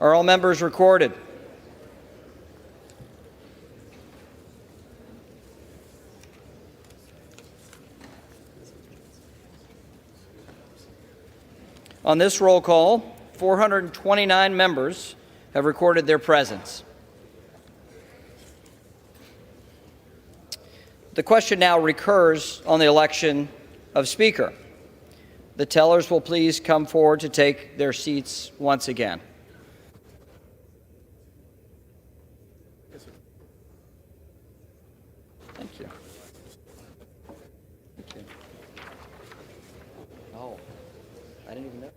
Are all members recorded? On this roll call, 429 members have recorded their presence. The question now recurs on the election of Speaker. The tellers will please come forward to take their seats once again. Thank you. Thank you. Oh, I didn't even notice.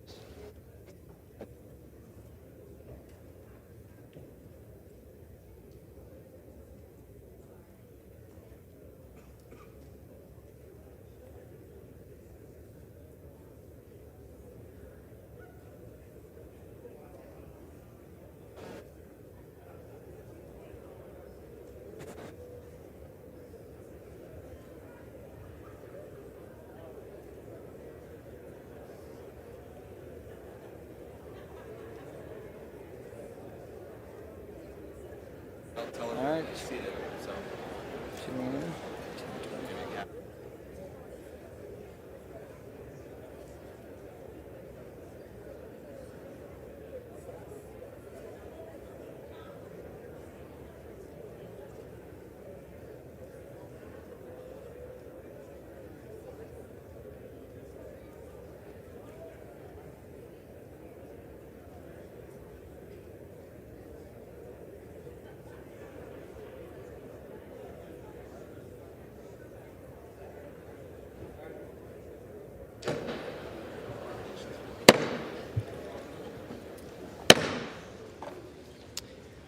All right.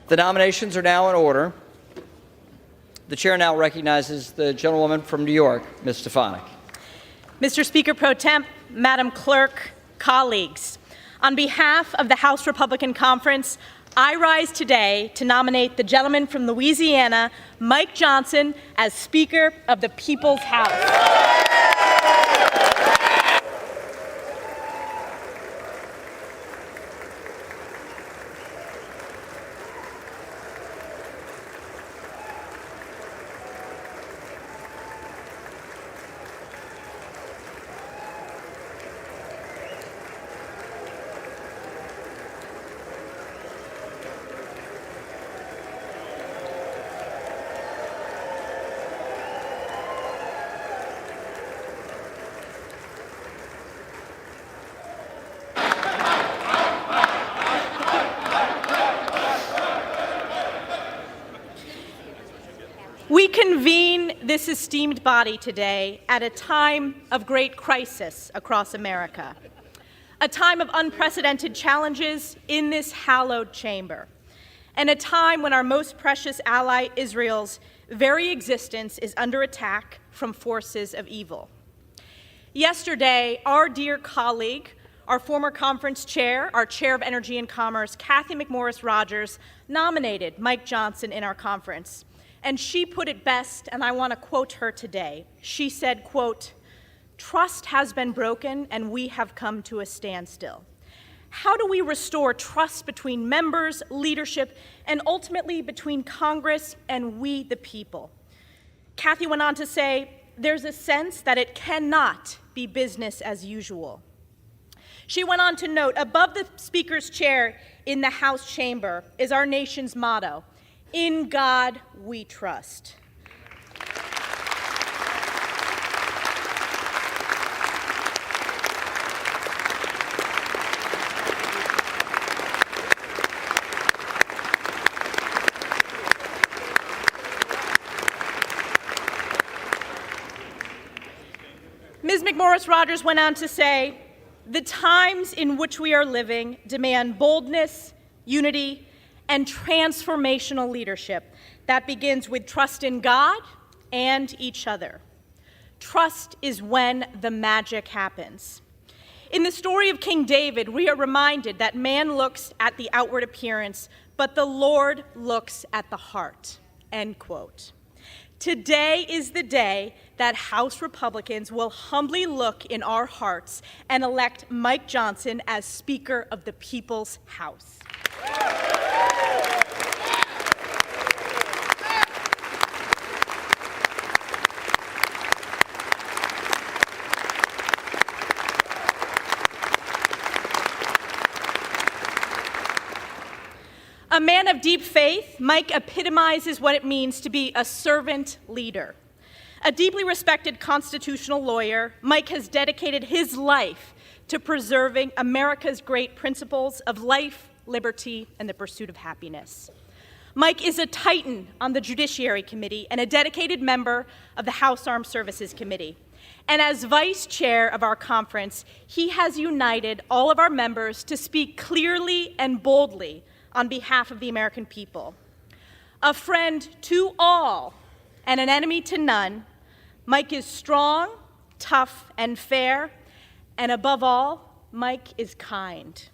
The nominations are now in order. The chair now recognizes the gentlewoman from New York, Ms. Stefanik. Mr. Speaker Pro Temp, Madam Clerk, colleagues, on behalf of the House Republican Conference, I rise today to nominate the gentleman from Louisiana, Mike Johnson, as Speaker of the People's House. We convene this esteemed body today at a time of great crisis across America, a time of unprecedented challenges in this hallowed chamber, and a time when our most precious ally, Israel's very existence, is under attack from forces of evil. Yesterday, our dear colleague, our former conference chair, our chair of Energy and Commerce, Cathy McMorris Rodgers, nominated Mike Johnson in our conference. And she put it best, and I want to quote her today. She said, quote, "Trust has been broken and we have come to a standstill. How do we restore trust between members, leadership, and ultimately between Congress and we the people?" Cathy went on to say, "There's a sense that it cannot be business as usual." She went on to note, above the Speaker's chair in the House chamber is our nation's motto, "In God we trust." Ms. McMorris Rodgers went on to say, "The times in which we are living demand boldness, unity, and transformational leadership that begins with trust in God and each other. Trust is when the magic happens." In the story of King David, we are reminded that man looks at the outward appearance, but the Lord looks at the heart, end quote. Today is the day that House Republicans will humbly look in our hearts and elect Mike Johnson as Speaker of the People's House. A man of deep faith, Mike epitomizes what it means to be a servant leader. A deeply respected constitutional lawyer, Mike has dedicated his life to preserving America's great principles of life, liberty, and the pursuit of happiness. Mike is a titan on the Judiciary Committee and a dedicated member of the House Armed Services Committee. And as vice chair of our conference, he has united all of our members to speak clearly and boldly on behalf of the American people. A friend to all and an enemy to none, Mike is strong, tough, and fair, and above all, Mike is kind.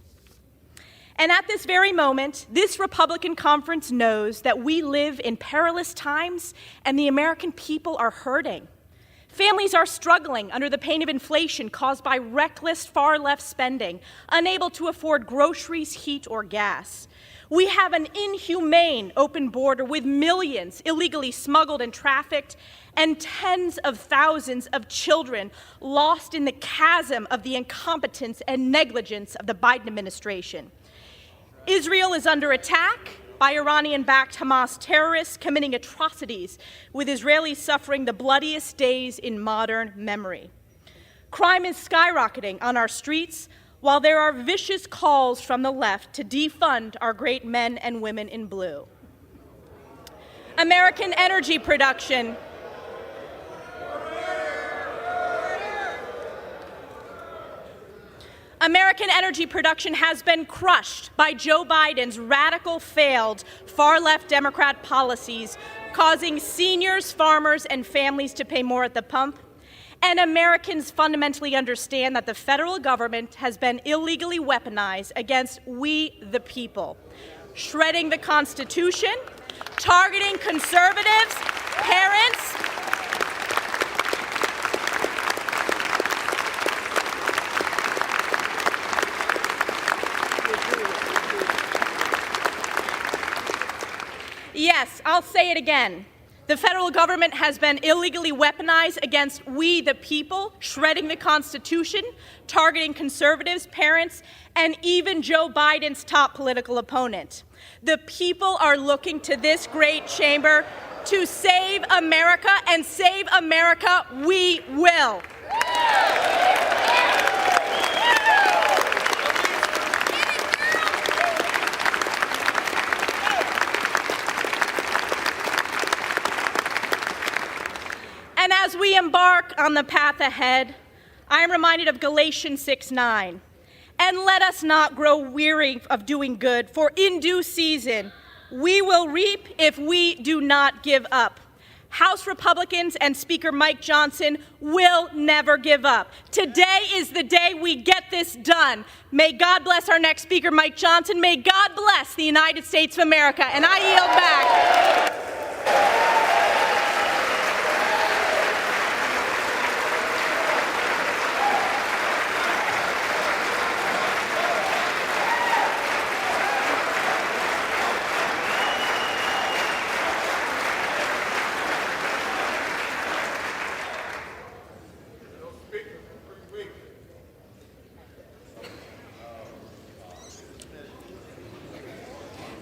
And at this very moment, this Republican conference knows that we live in perilous times and the American people are hurting. Families are struggling under the pain of inflation caused by reckless far-left spending, unable to afford groceries, heat, or gas. We have an inhumane open border with millions illegally smuggled and trafficked, and tens of thousands of children lost in the chasm of the incompetence and negligence of the Biden administration. Israel is under attack by Iranian-backed Hamas terrorists committing atrocities, with Israelis suffering the bloodiest days in modern memory. Crime is skyrocketing on our streets, while there are vicious calls from the left to defund our great men and women in blue. American energy production has been crushed by Joe Biden's radical, failed, far-left Democrat policies, causing seniors, farmers, and families to pay more at the pump. And Americans fundamentally understand that the federal government has been illegally weaponized against we, the people, shredding the Constitution, targeting conservatives, parents, yes, I'll say it again. The federal government has been illegally weaponized against we, the people, shredding the Constitution, targeting conservatives, parents, and even Joe Biden's top political opponent. The people are looking to this great chamber to save America, and save America we will. And as we embark on the path ahead, I am reminded of Galatians 6:9. And let us not grow weary of doing good, for in due season we will reap if we do not give up. House Republicans and Speaker Mike Johnson will never give up. Today is the day we get this done. May God bless our next Speaker, Mike Johnson. May God bless the United States of America. And I yield back.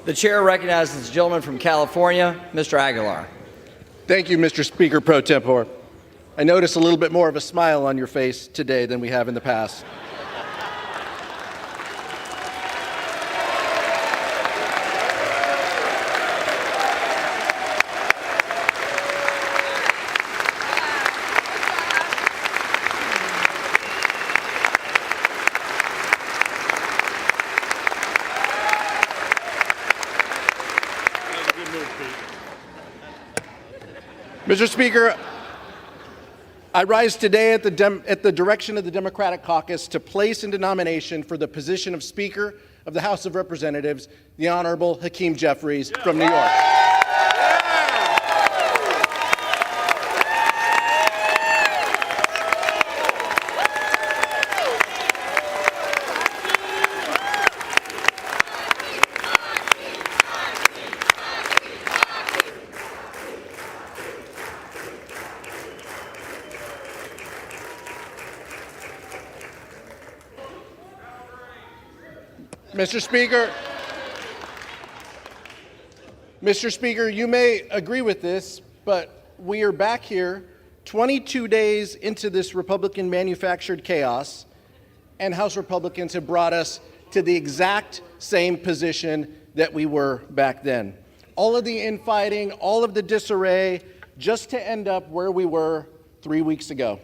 The chair recognizes the gentleman from California, Mr. Aguilar. Thank you, Mr. Speaker pro tempore. I notice a little bit more of a smile on your face today than we have in the past. Mr. Speaker, I rise today at the direction of the Democratic caucus to place into nomination for the position of Speaker of the House of Representatives, the Honorable Hakeem Jeffries from New York. Mr. Speaker, you may agree with this, but we are back here 22 days into this Republican-manufactured chaos, and House Republicans have brought us to the exact same position that we were back then. All of the infighting, all of the disarray, just to end up where we were 3 weeks ago.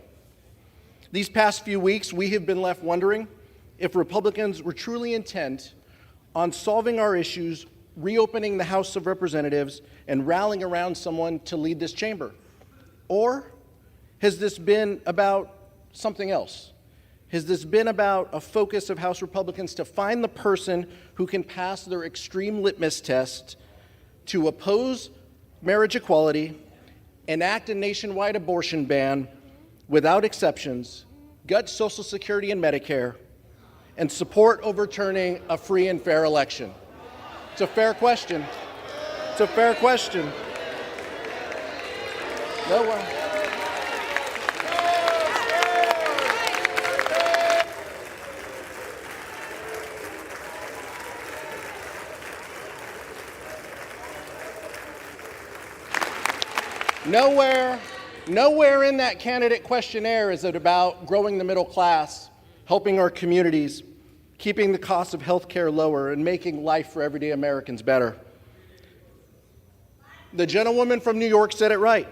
These past few weeks, we have been left wondering if Republicans were truly intent on solving our issues, reopening the House of Representatives, and rallying around someone to lead this chamber. Or has this been about something else? Has this been about a focus of House Republicans to find the person who can pass their extreme litmus test to oppose marriage equality, enact a nationwide abortion ban without exceptions, gut Social Security and Medicare, and support overturning a free and fair election? It's a fair question. It's a fair question. No one. Nowhere in that candidate questionnaire is it about growing the middle class, helping our communities, keeping the cost of health care lower, and making life for everyday Americans better. The gentlewoman from New York said it right.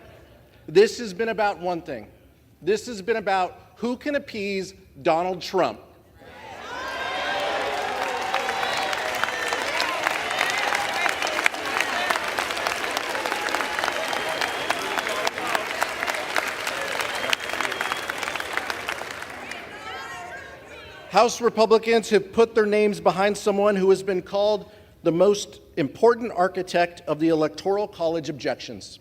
This has been about one thing. This has been about who can appease Donald Trump. House Republicans have put their names behind someone who has been called the most important architect of the Electoral College objections.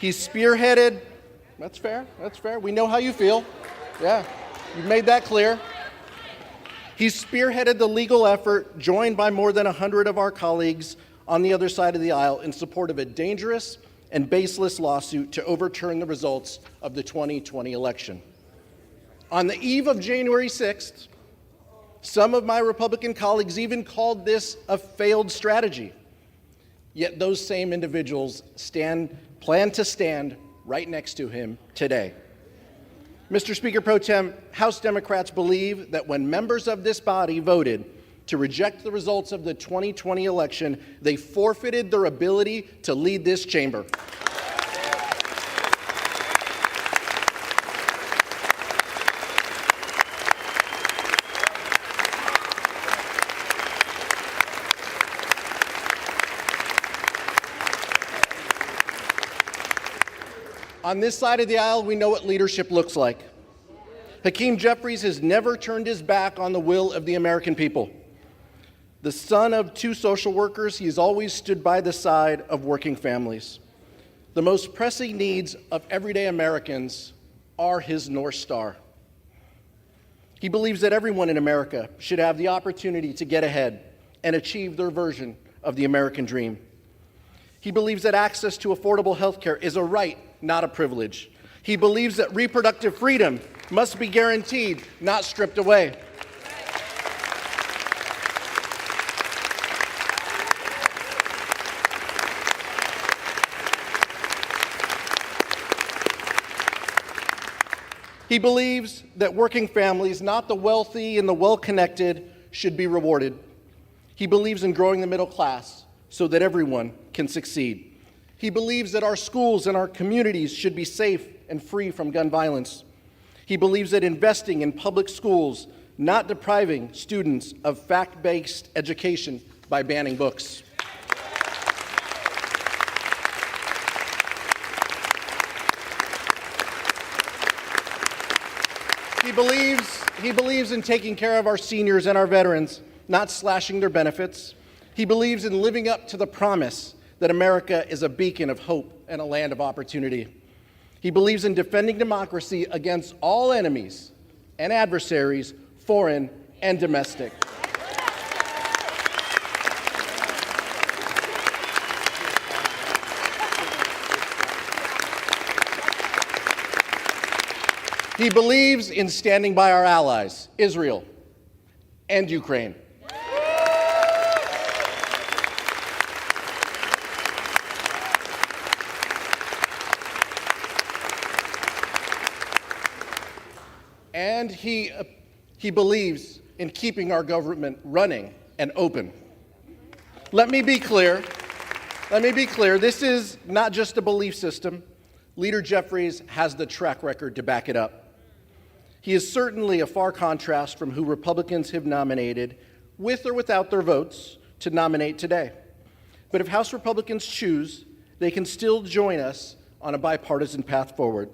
He's spearheaded, that's fair, we know how you feel. Yeah, you've made that clear. He's spearheaded the legal effort, joined by more than 100 of our colleagues on the other side of the aisle, in support of a dangerous and baseless lawsuit to overturn the results of the 2020 election. On the eve of January 6th, some of my Republican colleagues even called this a failed strategy. Yet those same individuals plan to stand right next to him today. Mr. Speaker Pro Tem, House Democrats believe that when members of this body voted to reject the results of the 2020 election, they forfeited their ability to lead this chamber. On this side of the aisle, we know what leadership looks like. Hakeem Jeffries has never turned his back on the will of the American people. The son of two social workers, he has always stood by the side of working families. The most pressing needs of everyday Americans are his North Star. He believes that everyone in America should have the opportunity to get ahead and achieve their version of the American dream. He believes that access to affordable health care is a right, not a privilege. He believes that reproductive freedom must be guaranteed, not stripped away. He believes that working families, not the wealthy and the well-connected, should be rewarded. He believes in growing the middle class so that everyone can succeed. He believes that our schools and our communities should be safe and free from gun violence. He believes that investing in public schools, not depriving students of fact-based education by banning books. He believes in taking care of our seniors and our veterans, not slashing their benefits. He believes in living up to the promise that America is a beacon of hope and a land of opportunity. He believes in defending democracy against all enemies and adversaries, foreign and domestic. He believes in standing by our allies, Israel and Ukraine. and he believes in keeping our government running and open. Let me be clear. This is not just a belief system. Leader Jeffries has the track record to back it up. He is certainly a far contrast from who Republicans have nominated, with or without their votes, to nominate today. But if House Republicans choose, they can still join us on a bipartisan path forward.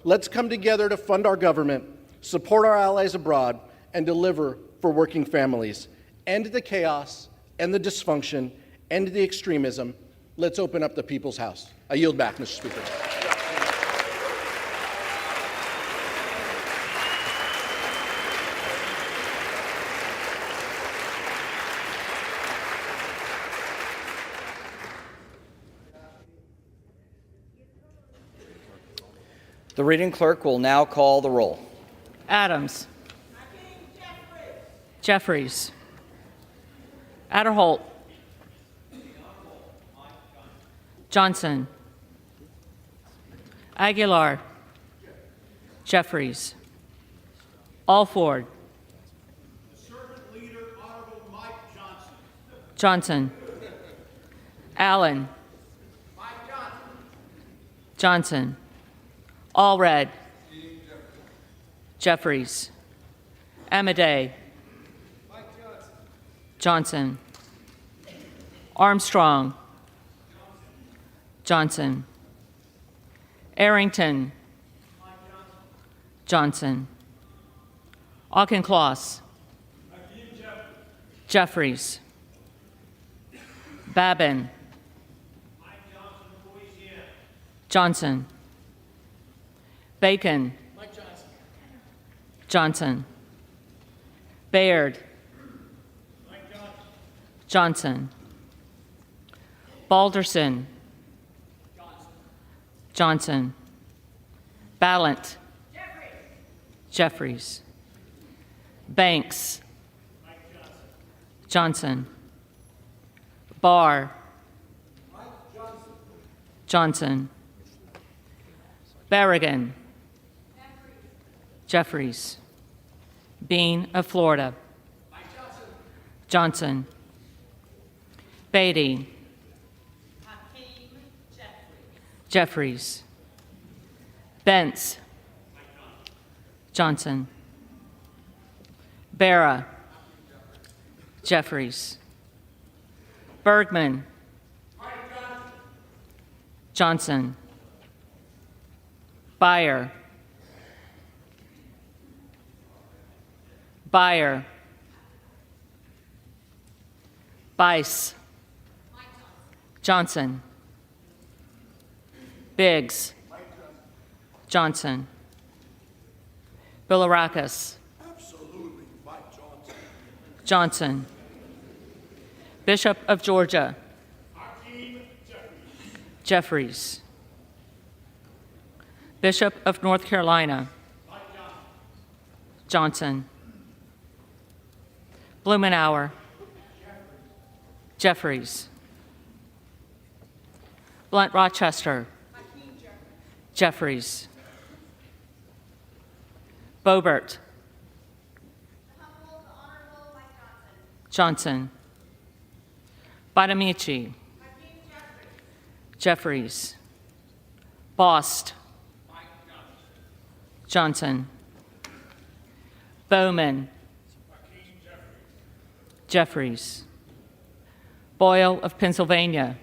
Let's come together to fund our government, support our allies abroad, and deliver for working families. End the chaos, end the dysfunction, end the extremism. Let's open up the people's house. I yield back, Mr. Speaker. The reading clerk will now call the roll. Adams. Jeffries. Adderholt. Johnson. Aguilar. Jeffries. Alford. Servant Leader, Honorable Mike Johnson. Johnson. Allen. Mike Johnson. Johnson. Allred. Jeffries. Amadei. Mike Johnson. Johnson. Armstrong. Johnson. Arrington. Mike Johnson. Johnson. Auchincloss. Hakeem Jeffries. Jeffries. Babin. Mike Johnson, Louisiana. Johnson. Bacon. Mike Johnson. Johnson. Baird. Mike Johnson. Johnson. Balderson. Johnson. Ballant. Jeffries. Banks. Mike Johnson. Johnson. Barr. Mike Johnson. Johnson. Berrigan. Jeffries. Bean of Florida. Mike Johnson. Johnson. Beatty. Hakeem Jeffries. Jeffries. Bentz. Johnson. Barra. Jeffries. Bergman. Johnson. Beyer. Beyer. Bice. Johnson. Biggs. Johnson. Bilirakis. Absolutely, Mike Johnson. Johnson. Bishop of Georgia. Hakeem Jeffries. Jeffries. Bishop of North Carolina. Mike Johnson. Johnson. Blumenauer. Jeffries. Blunt Rochester. Jeffries. Boebert. Johnson. Bonamici. Jeffries. Bost. Johnson. Bowman. Jeffries. Boyle of Pennsylvania.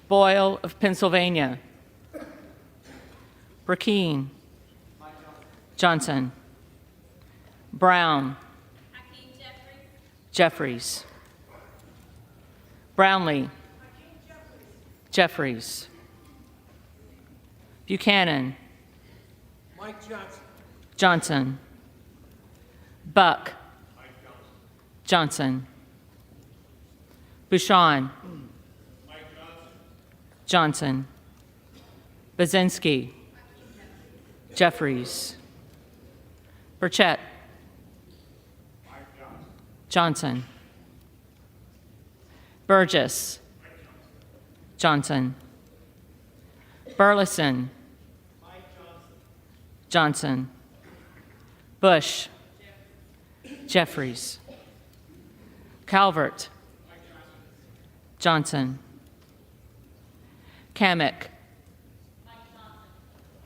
Boyle of Pennsylvania. Burkeen. Johnson. Brown. Jeffries. Brownlee. Jeffries. Buchanan. Mike Johnson. Johnson. Buck. Johnson. Bouchon. Mike Johnson. Johnson. Bazinski. Jeffries. Burchett. Mike Johnson. Johnson. Burgess. Johnson. Burleson. Johnson. Bush. Jeffries. Calvert. Johnson. Kamek.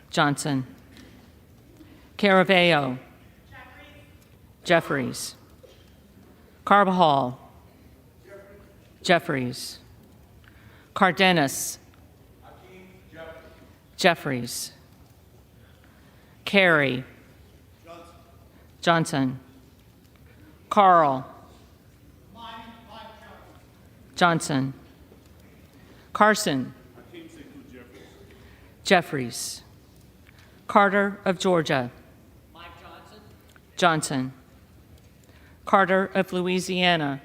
Johnson. Caraveo. Jeffries. Carbajal. Jeffries. Cardenas. Jeffries. Carey. Johnson. Carl. Johnson. Carson. Jeffries. Carter of Georgia. Johnson. Carter of Louisiana.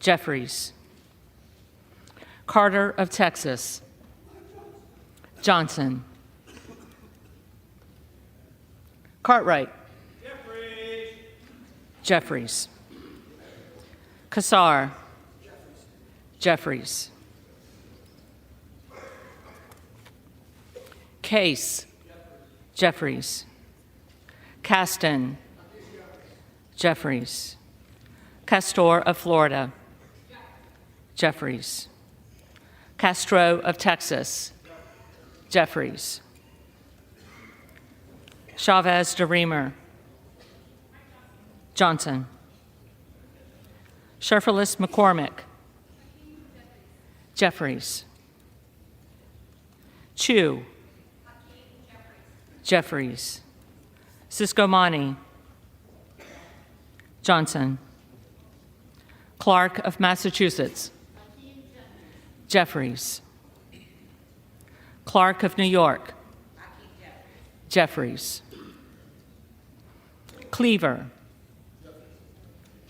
Jeffries. Carter of Texas. Johnson. Cartwright. Jeffries. Kassar. Jeffries. Case. Jeffries. Caston. Jeffries. Castor of Florida. Jeffries. Castro of Texas. Jeffries. Chavez de Reamer. Johnson. Sherfilis McCormick. Jeffries. Chu. Jeffries. Ciscomani. Johnson. Clark of Massachusetts. Jeffries. Clark of New York. Jeffries. Cleaver.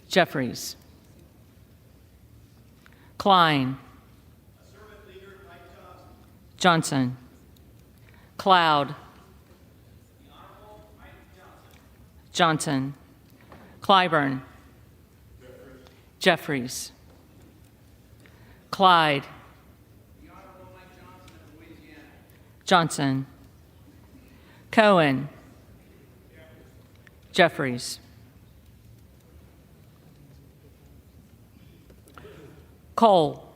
Jeffries. Klein. Johnson. Cloud. Johnson. Clyburn. Jeffries. Clyde. Johnson. Cohen. Jeffries. Cole.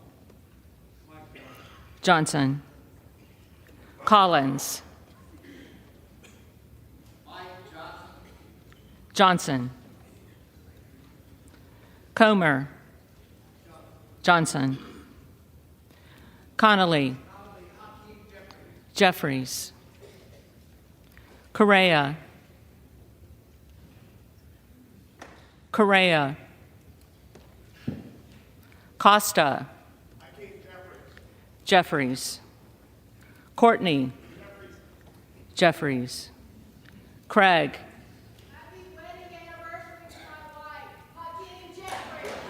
Johnson. Collins. Johnson. Comer. Johnson. Connolly. Jeffries. Correa. Correa. Costa. Jeffries. Courtney. Jeffries. Craig. Happy wedding anniversary to my wife, Hakeem Jeffries.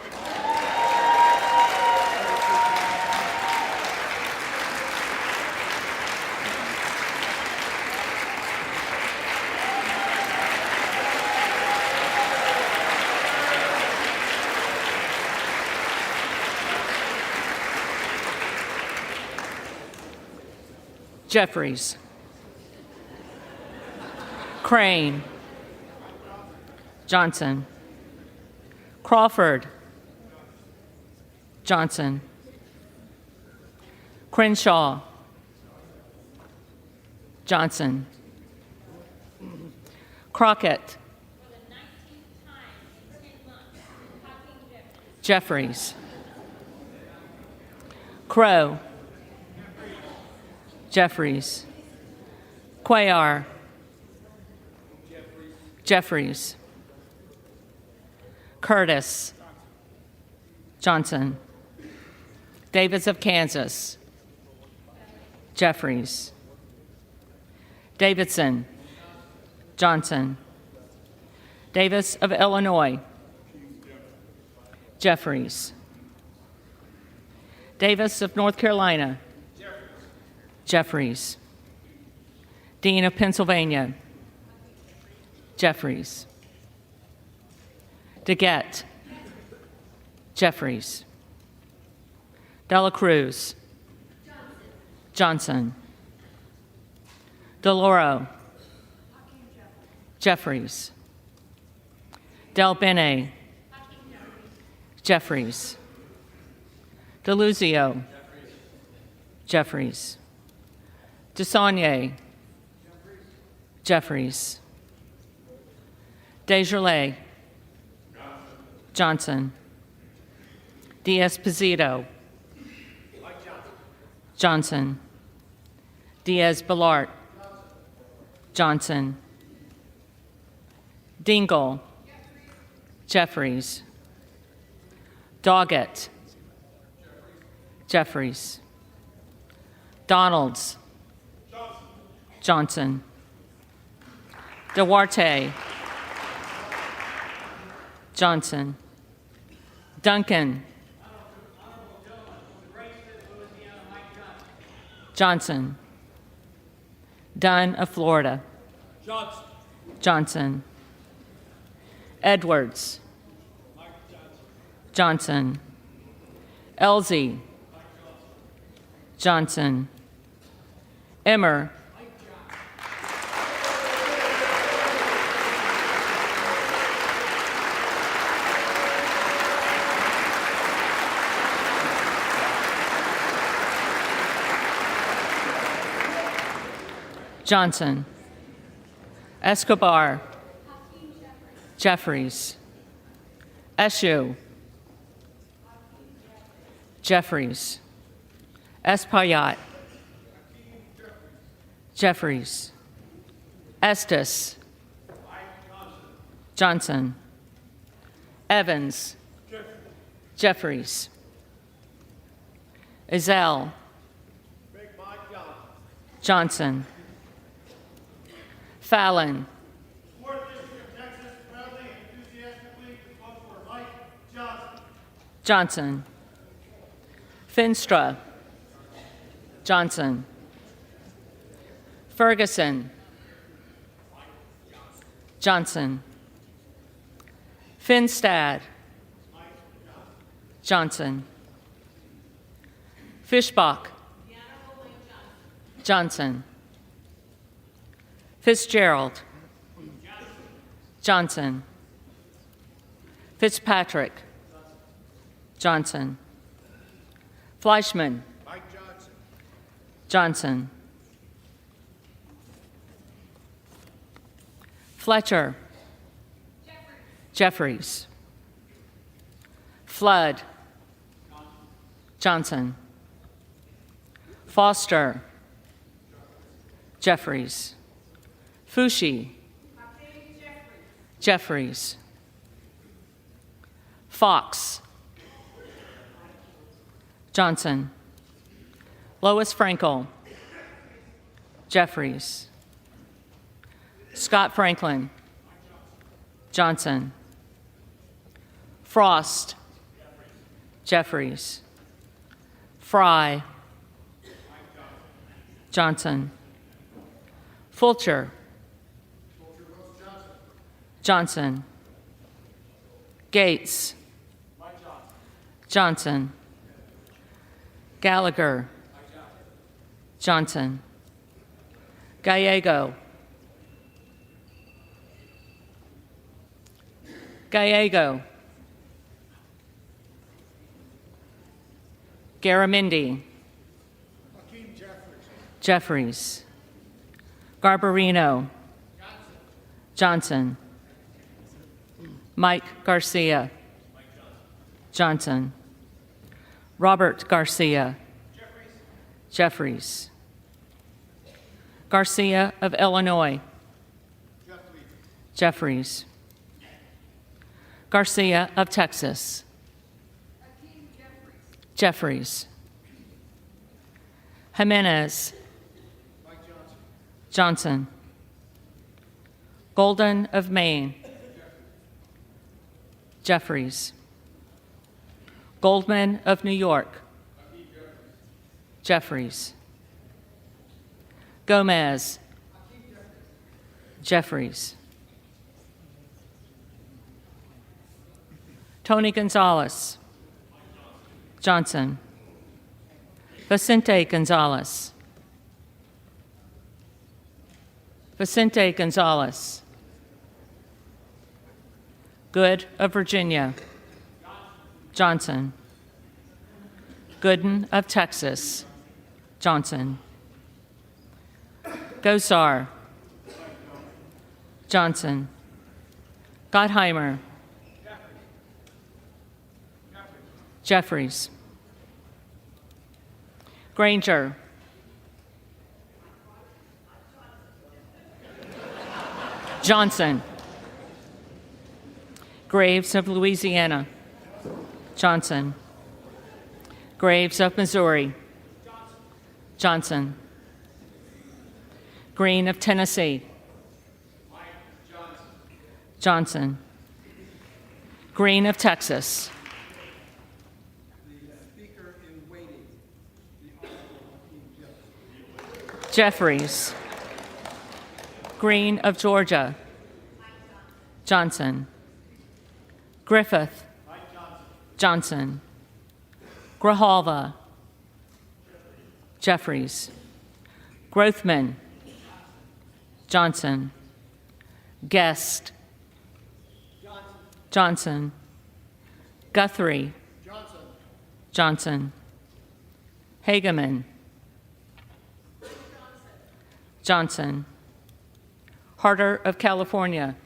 Jeffries. Crane. Johnson. Crawford. Johnson. Crenshaw. Johnson. Crockett. Jeffries. Crow. Jeffries. Cuellar. Jeffries. Curtis. Johnson. Davis of Kansas. Jeffries. Davidson. Johnson. Davis of Illinois. Jeffries. Davis of North Carolina. Jeffries. Dean of Pennsylvania. Jeffries. DeGette. Jeffries. Dela Cruz. Johnson. DeLauro. Jeffries. Del Bene. Jeffries. DeLuzio. Jeffries. DeSaulnier. Jeffries. Desjardins. Johnson. Diaz-Pizito. Johnson. Diaz-Balart. Johnson. Dingle. Jeffries. Doggett. Jeffries. Donalds. Johnson. Duarte. Johnson. Duncan. Johnson. Dunn of Florida. Johnson. Edwards. Johnson. Elsie. Johnson. Emmer. Johnson. Escobar. Jeffries. Eshu. Jeffries. Espaillat. Jeffries. Estes. Johnson. Evans. Jeffries. Ezell. Johnson. Fallon. Fourth District of Texas proudly and enthusiastically vote for Mike Johnson. Johnson. Finstra. Johnson. Ferguson. Johnson. Finstad. Johnson. Fischbach. Johnson. Fitzgerald. Johnson. Fitzpatrick. Johnson. Fleischman. Johnson. Fletcher. Jeffries. Flood. Johnson. Foster. Jeffries. Fushi. Jeffries. Fox. Johnson. Lois Frankel. Jeffries. Scott Franklin. Johnson. Frost. Jeffries. Fry. Johnson. Fulcher. Johnson. Gates. Johnson. Gallagher. Johnson. Gallego. Gallego. Garamendi. Jeffries. Garbarino. Johnson. Mike Garcia. Johnson. Robert Garcia. Jeffries. Garcia of Illinois. Jeffries. Garcia of Texas. Jeffries. Jimenez. Johnson. Golden of Maine. Jeffries. Goldman of New York. Jeffries. Gomez. Jeffries. Tony Gonzalez. Johnson. Vicente Gonzalez. Vicente Gonzalez. Good of Virginia. Johnson. Gooden of Texas. Johnson. Gosar. Johnson. Gottheimer. Jeffries. Granger. Johnson. Graves of Louisiana. Johnson. Graves of Missouri. Johnson. Green of Tennessee. Johnson. Green of Texas. The Speaker in waiting, the Honorable Hakeem Jeffries. Jeffries. Green of Georgia. Johnson. Griffith. Johnson. Grijalva. Jeffries. Grothman. Johnson. Guest. Johnson. Guthrie. Johnson. Hageman. Johnson. Harder of California.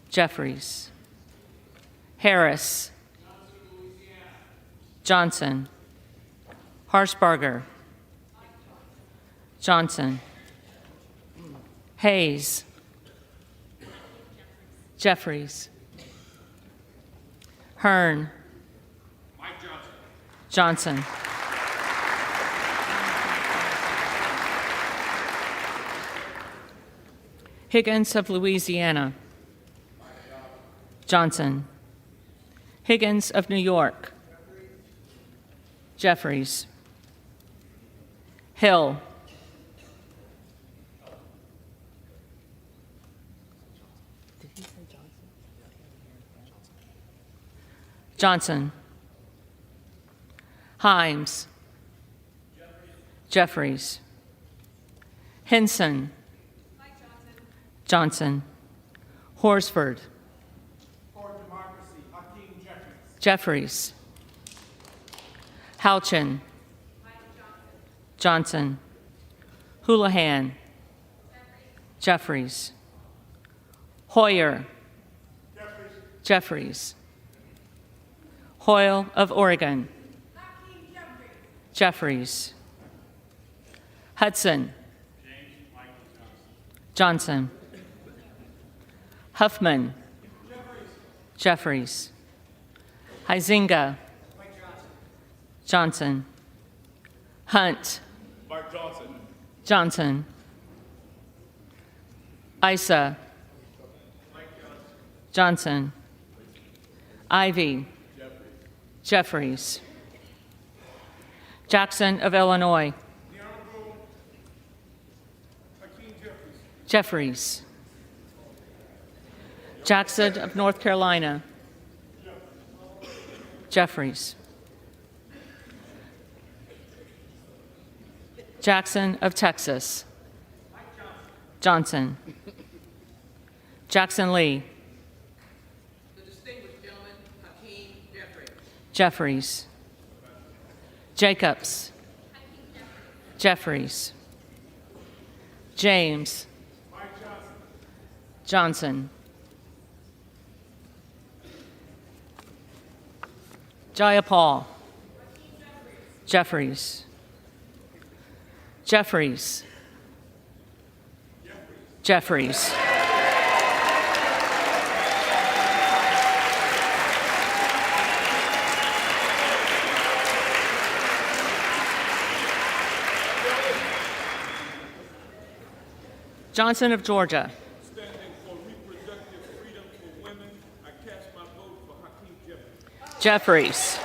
Jeffries. Harris. Johnson. Harshbarger. Johnson. Hayes. Jeffries. Hearn. Johnson. Higgins of Louisiana. Johnson. Higgins of New York. Jeffries. Hill. Johnson. Himes. Jeffries. Henson. Johnson. Horsford. For democracy, Hakeem Jeffries. Jeffries. Houchin. Johnson. Houlihan. Jeffries. Hoyer. Jeffries. Hoyle of Oregon. Jeffries. Hudson. Johnson. Huffman. Jeffries. Huizinga. Johnson. Hunt. Johnson. Isa. Johnson. Ivy. Jeffries. Jackson of Illinois. The Honorable Hakeem Jeffries. Jeffries. Jackson of North Carolina. Jeffries. Jackson of Texas. Johnson. Jackson Lee. The distinguished gentleman, Hakeem Jeffries. Jeffries. Jacobs. Jeffries. James. Johnson. Jayapal. Jeffries. Jeffries. Jeffries. Johnson of Georgia. Standing for reproductive freedom for women, I cast my vote for Hakeem Jeffries. Jeffries.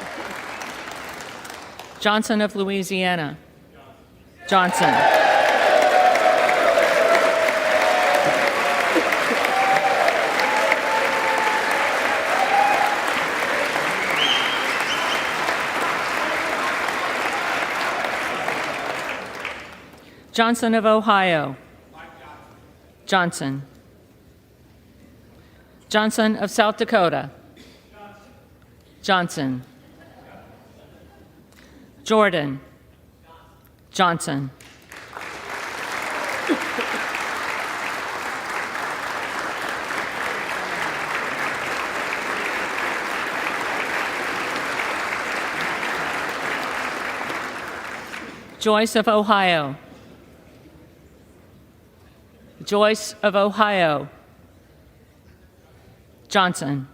Johnson of Louisiana. Johnson. Johnson of Ohio. Johnson. Johnson of South Dakota. Johnson. Jordan. Johnson. Joyce of Ohio. Joyce of Ohio. Johnson.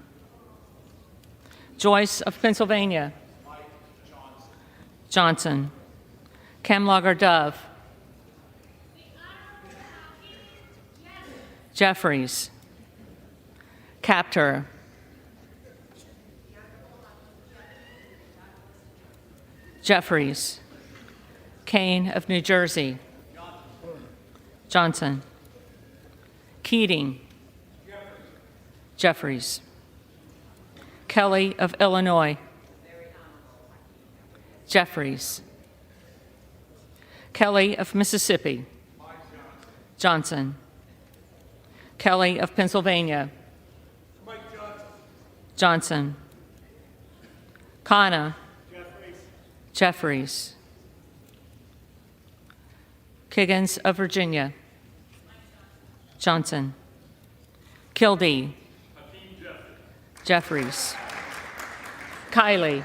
Joyce of Pennsylvania. Johnson. Camlogger Dove. Jeffries. Captor. Jeffries. Kane of New Jersey. Johnson. Keating. Jeffries. Kelly of Illinois. Jeffries. Kelly of Mississippi. Johnson. Kelly of Pennsylvania. Johnson. Kana. Jeffries. Kiggins of Virginia. Johnson. Kildee. Jeffries. Kiley.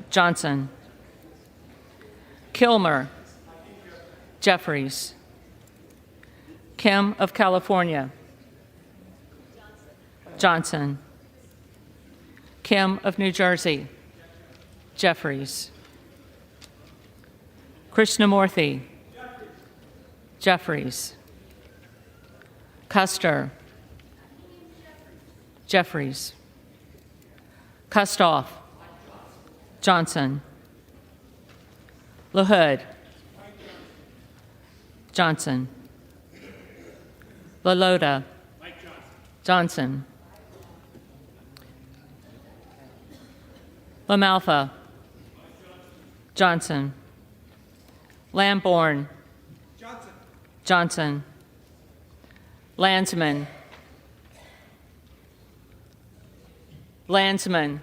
Johnson. Kilmer. Jeffries. Kim of California. Johnson. Kim of New Jersey. Jeffries. Krishnamurthy. Jeffries. Custer. Jeffries. Kustoff. Johnson. LaHood. Johnson. LaLota. Johnson. LaMalfa. Johnson. Lamborn. Johnson. Landsman. Landsman.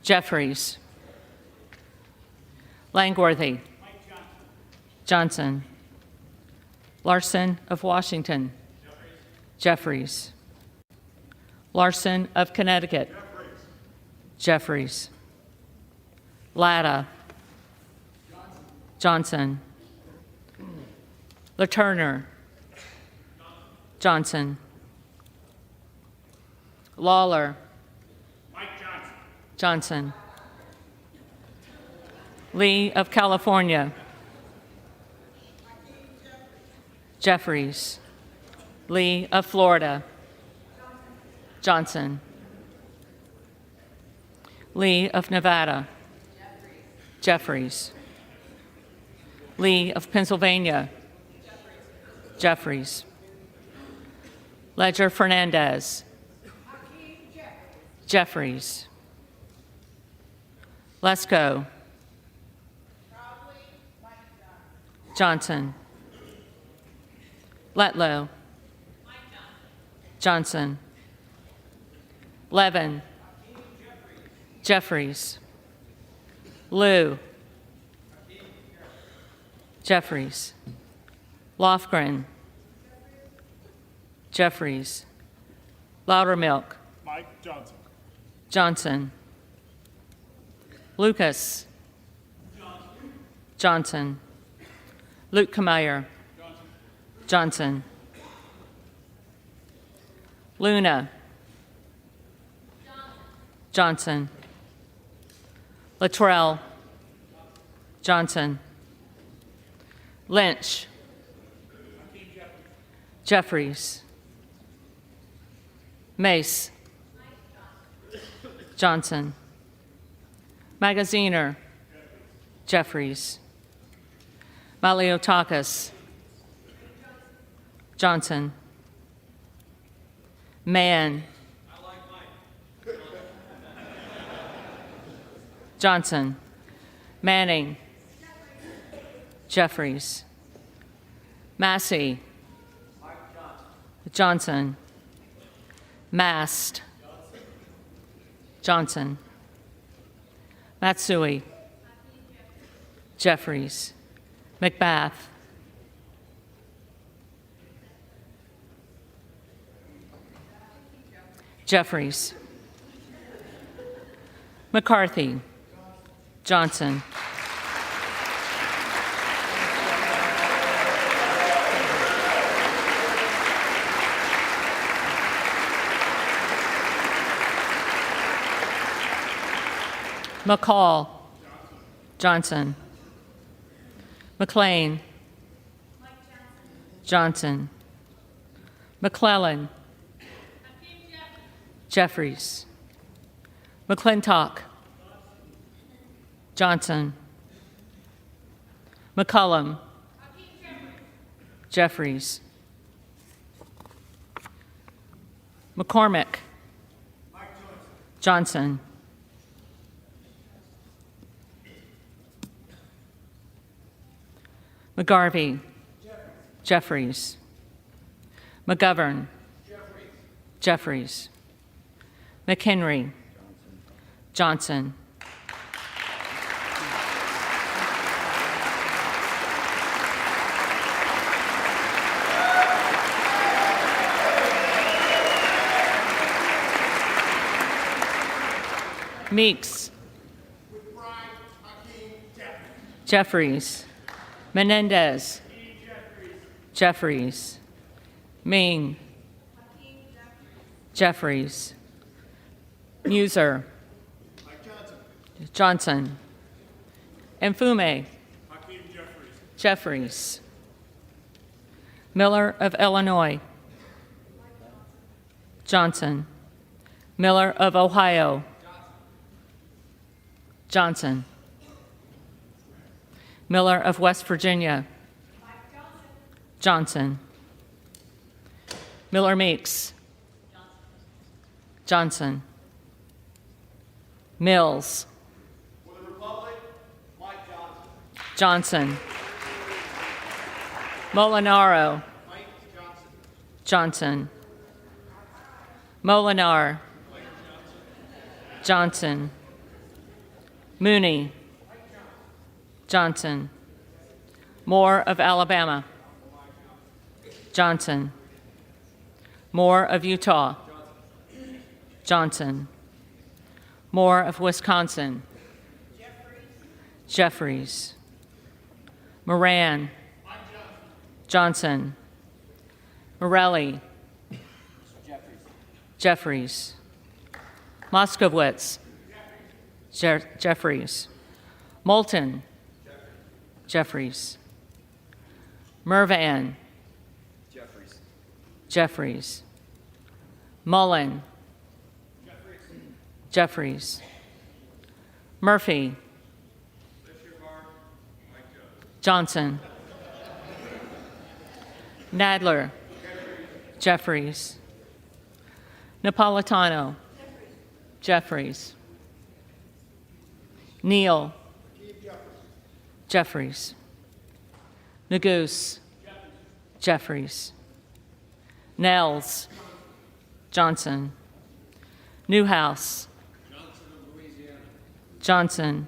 Jeffries. Langworthy. Johnson. Larson of Washington. Jeffries. Larson of Connecticut. Jeffries. Latta. Johnson. LaTurner. Johnson. Lawler. Johnson. Lee of California. Jeffries. Lee of Florida. Johnson. Lee of Nevada. Jeffries. Lee of Pennsylvania. Jeffries. Ledger Fernandez. Jeffries. Lesko. Johnson. Letlow. Johnson. Levin. Jeffries. Liu. Jeffries. Lofgren. Jeffries. Loudermilk. Mike Johnson. Johnson. Lucas. Johnson. Luke Kameyer. Johnson. Luna. Johnson. Luttrell. Johnson. Lynch. Jeffries. Mace. Johnson. Magaziner. Jeffries. Maliotakis. Johnson. Mann. Johnson. Manning. Jeffries. Massey. Johnson. Mast. Johnson. Matsui. Jeffries. McBath. Jeffries. McCarthy. Johnson. McCall. Johnson. McLean. Johnson. McClellan. Jeffries. McClintock. Johnson. McCullum. Jeffries. McCormick. Johnson. McGarvey. Jeffries. McGovern. Jeffries. McHenry. Johnson. Meeks. Jeffries. Menendez. Jeffries. Ming. Jeffries. Muser. Johnson. Mfume. Jeffries. Miller of Illinois. Johnson. Miller of Ohio. Johnson. Miller of West Virginia. Johnson. Miller Meeks. Johnson. Mills. For the Republic, Mike Johnson. Johnson. Molinaro. Mike Johnson. Johnson. Molinar. Johnson. Mooney. Johnson. Moore of Alabama. Johnson. Moore of Utah. Johnson. Moore of Wisconsin. Jeffries. Moran. Johnson. Morelli. Jeffries. Moskowitz. Jeffries. Moulton. Jeffries. Mervan. Jeffries. Mullen. Jeffries. Murphy. Johnson. Nadler. Jeffries. Napolitano. Jeffries. Neal. Jeffries. Neguse. Jeffries. Nels. Johnson. Newhouse. Johnson.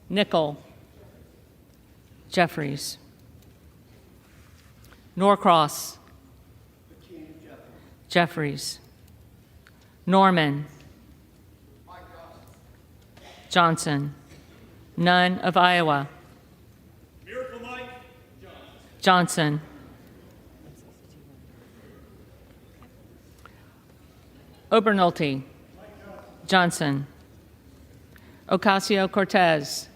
Nickel. Jeffries. Norcross. Jeffries. Norman. Johnson. Nunn of Iowa. Miracle Mike Johnson. Obernolte. Johnson. Ocasio-Cortez.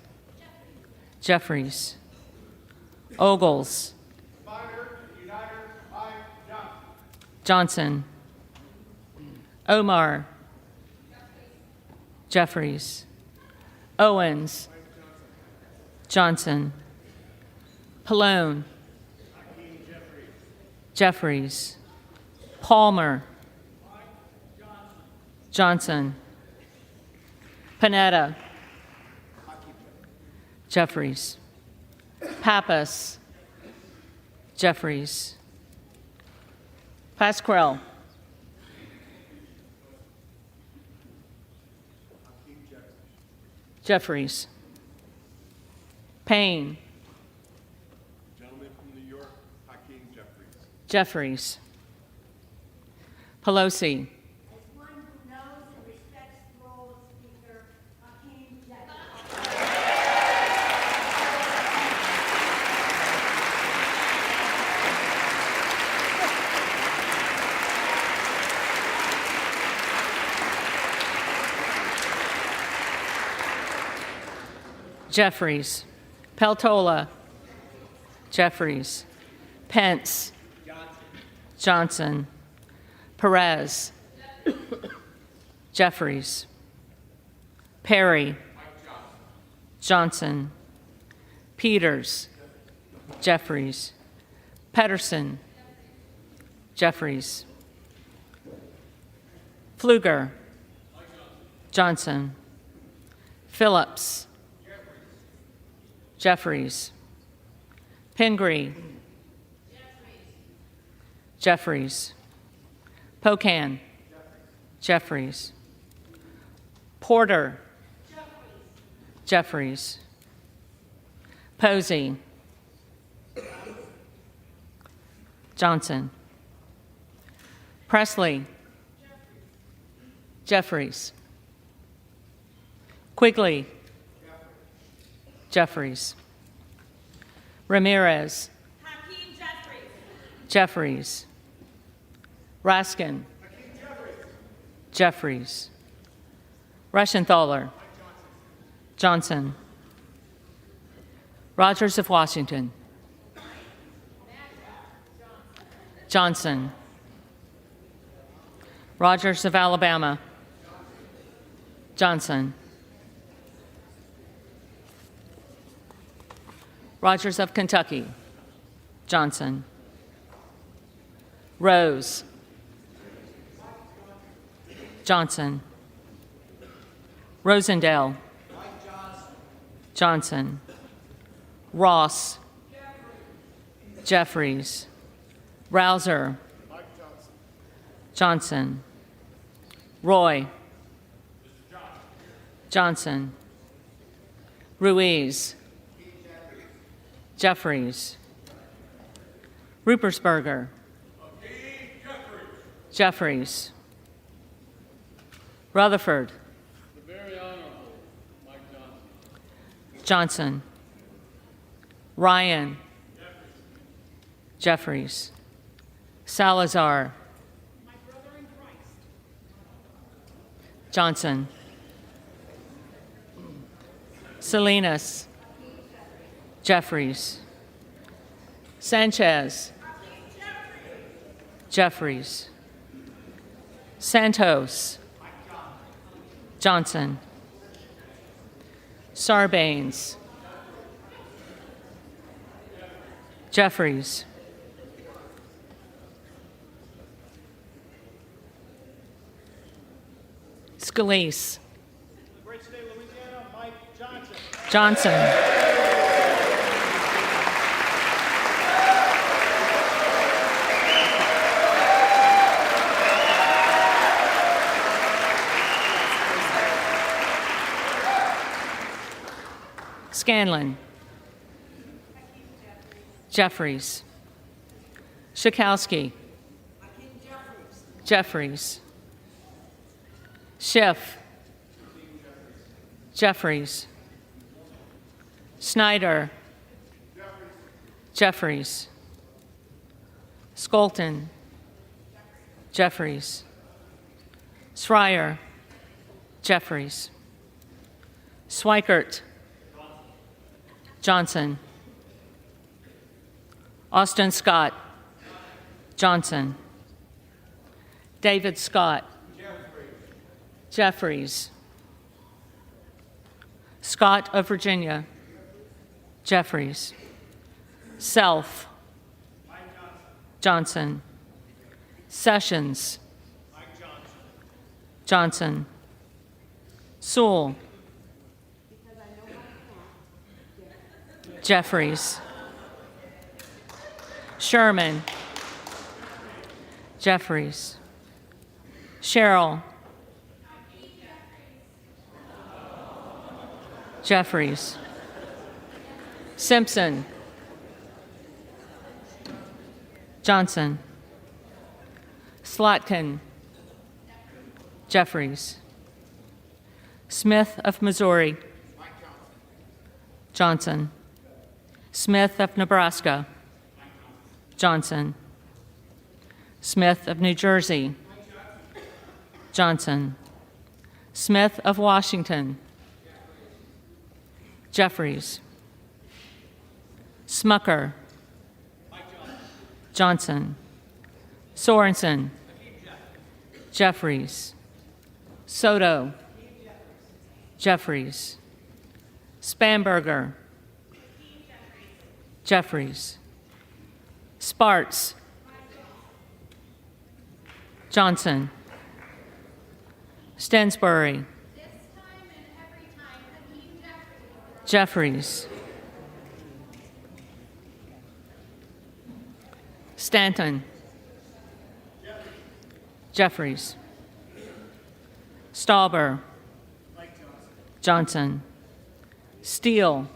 Jeffries. Ogles. Johnson. Omar. Jeffries. Owens. Johnson. Pallone. Jeffries. Palmer. Johnson. Panetta. Jeffries. Pappas. Jeffries. Pasquarel. Jeffries. Payne. Gentleman from New York, Hakeem Jeffries. Jeffries. Pelosi. As one who knows and respects the role of Speaker, Hakeem Jeffries. Jeffries. Peltola. Jeffries. Pence. Johnson. Perez. Jeffries. Perry. Johnson. Peters. Jeffries. Pedersen. Jeffries. Pfluger. Johnson. Phillips. Jeffries. Pingree. Jeffries. Pocan. Jeffries. Porter. Jeffries. Posey. Johnson. Presley. Jeffries. Quigley. Jeffries. Ramirez. Hakeem Jeffries. Jeffries. Raskin. Jeffries. Reschenthaler. Johnson. Rogers of Washington. Johnson. Rogers of Alabama. Johnson. Rogers of Kentucky. Johnson. Rose. Johnson. Rosendale. Johnson. Ross. Jeffries. Rouser. Johnson. Roy. Johnson. Ruiz. Jeffries. Rupersberger. Jeffries. Rutherford. The very honorable Mike Johnson. Johnson. Ryan. Jeffries. Salazar. Johnson. Salinas. Jeffries. Sanchez. Jeffries. Santos. Johnson. Sarbanes. Jeffries. Scalise. The great state of Louisiana, Mike Johnson. Johnson. Scanlon. Jeffries. Schakowsky. Jeffries. Schiff. Jeffries. Snyder. Jeffries. Skolton. Jeffries. Schreier. Jeffries. Swikert. Johnson. Austin Scott. Johnson. David Scott. Jeffries. Scott of Virginia. Jeffries. Self. Johnson. Sessions. Johnson. Sewell. Jeffries. Sherman. Jeffries. Sherrill. Jeffries. Simpson. Johnson. Slotkin. Jeffries. Smith of Missouri. Johnson. Smith of Nebraska. Johnson. Smith of New Jersey. Johnson. Smith of Washington. Jeffries. Smucker. Johnson. Sorensen. Jeffries. Soto. Jeffries. Spanberger. Jeffries. Sparts. Johnson. Stensbury. Jeffries. Stanton. Jeffries. Stauber. Johnson. Steele.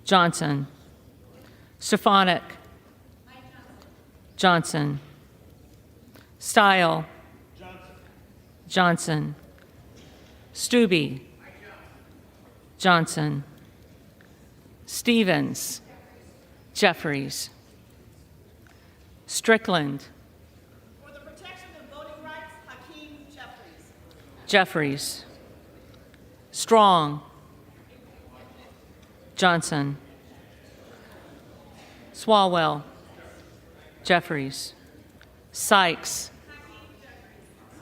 Johnson. Stefanik. Johnson. Style. Johnson. Stubbe. Johnson. Stevens. Jeffries. Strickland. For the protection of voting rights, Hakeem Jeffries. Jeffries. Strong. Johnson. Swalwell. Jeffries. Sykes.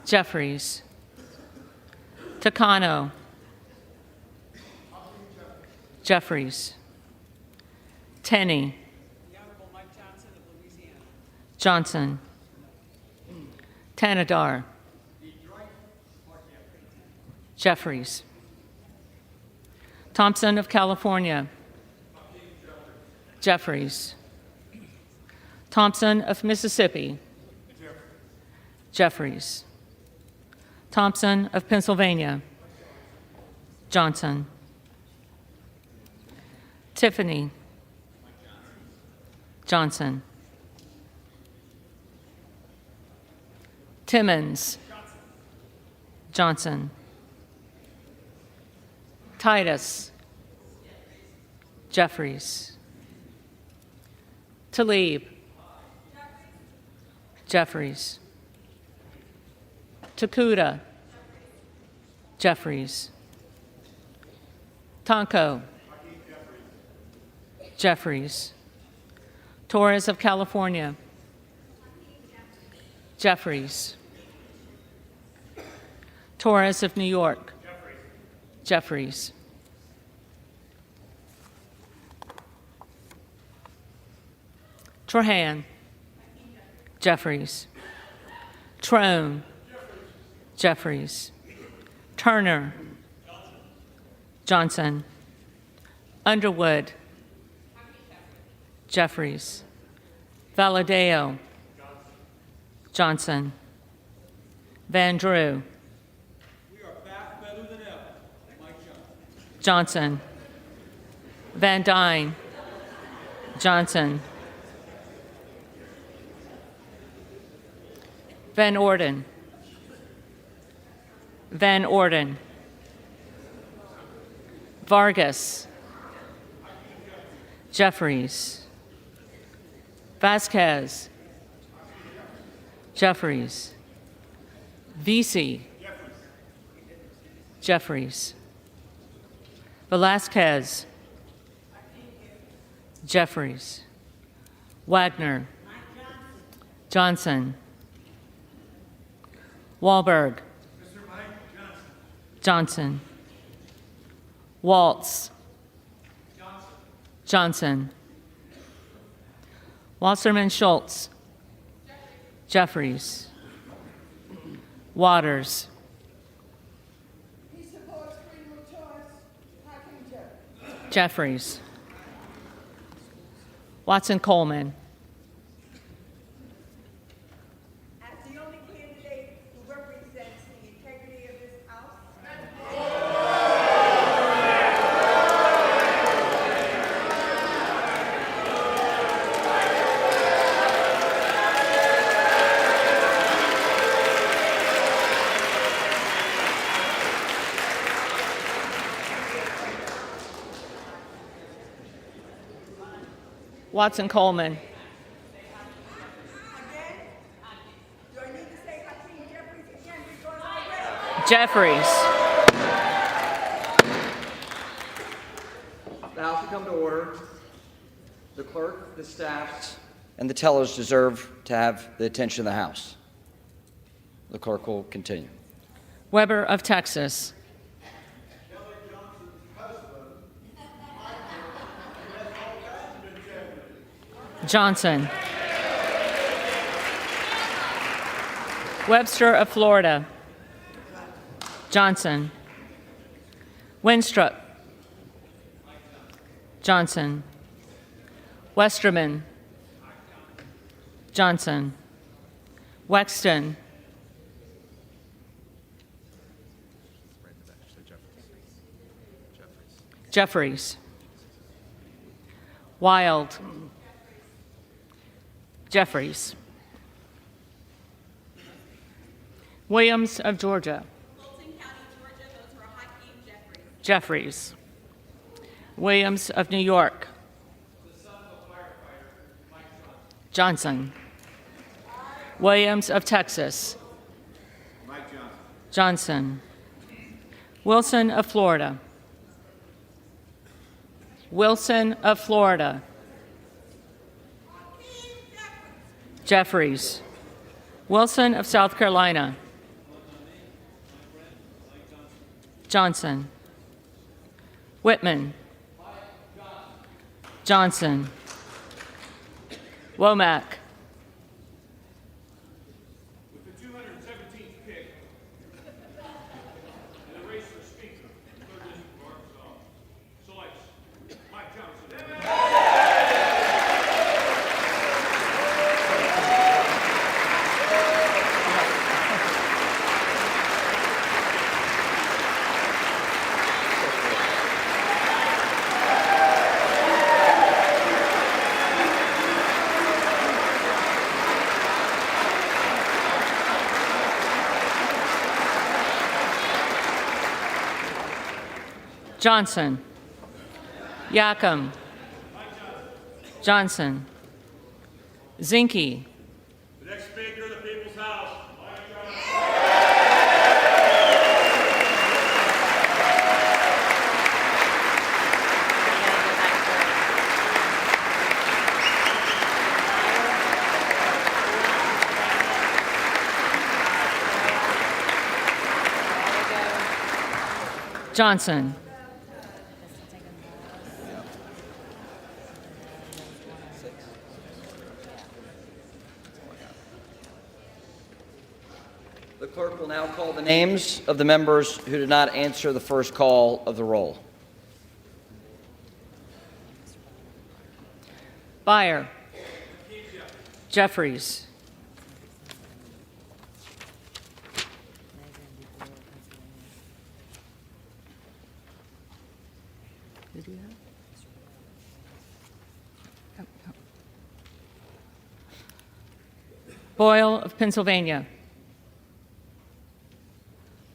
Jeffries. Takano. Jeffries. Tenney. Johnson. Tanadar. Jeffries. Thompson of California. Jeffries. Thompson of Mississippi. Jeffries. Thompson of Pennsylvania. Johnson. Tiffany. Johnson. Timmons. Johnson. Titus. Jeffries. Tlaib. Jeffries. Takuda. Jeffries. Tonko. Jeffries. Torres of California. Jeffries. Torres of New York. Jeffries. Trahan. Jeffries. Trone. Jeffries. Turner. Johnson. Underwood. Jeffries. Valadeo. Johnson. Van Drew. We are back better than ever. Mike Johnson. Johnson. Van Dyne. Johnson. Van Orden. Van Orden. Vargas. Jeffries. Vasquez. Jeffries. Vesey. Jeffries. Velasquez. Jeffries. Wagner. Johnson. Wahlberg. Johnson. Waltz. Johnson. Wasserman Schultz. Jeffries. Waters. He supports freedom of choice. Hakeem Jeffries. Jeffries. Watson Coleman. As the only candidate who represents the integrity of this House, Watson Coleman. again, do I need to say Hakeem Jeffries again because I read? Jeffries. The House will come to order. The clerk, the staff, and the tellers deserve to have the attention of the House. The clerk will continue. Weber of Texas. Johnson. Webster of Florida. Johnson. Winstrup. Johnson. Westerman. Johnson. Wexton. Jeffries. Wild. Jeffries. Williams of Georgia. Fulton County, Georgia, votes for Hakeem Jeffries. Jeffries. Williams of New York. Johnson. Williams of Texas. Johnson. Wilson of Florida. Wilson of Florida. Jeffries. Wilson of South Carolina. Johnson. Whitman. Johnson. Womack. With the 217th pick in the race for Speaker, 3rd District of Arkansas, selects Mike Johnson. Johnson. Yacom. Johnson. Zinke. The next Speaker of the People's House, Mike Johnson. Johnson. The clerk will now call the names of the members who did not answer the first call of the roll. Byer. Jeffries. Boyle of Pennsylvania.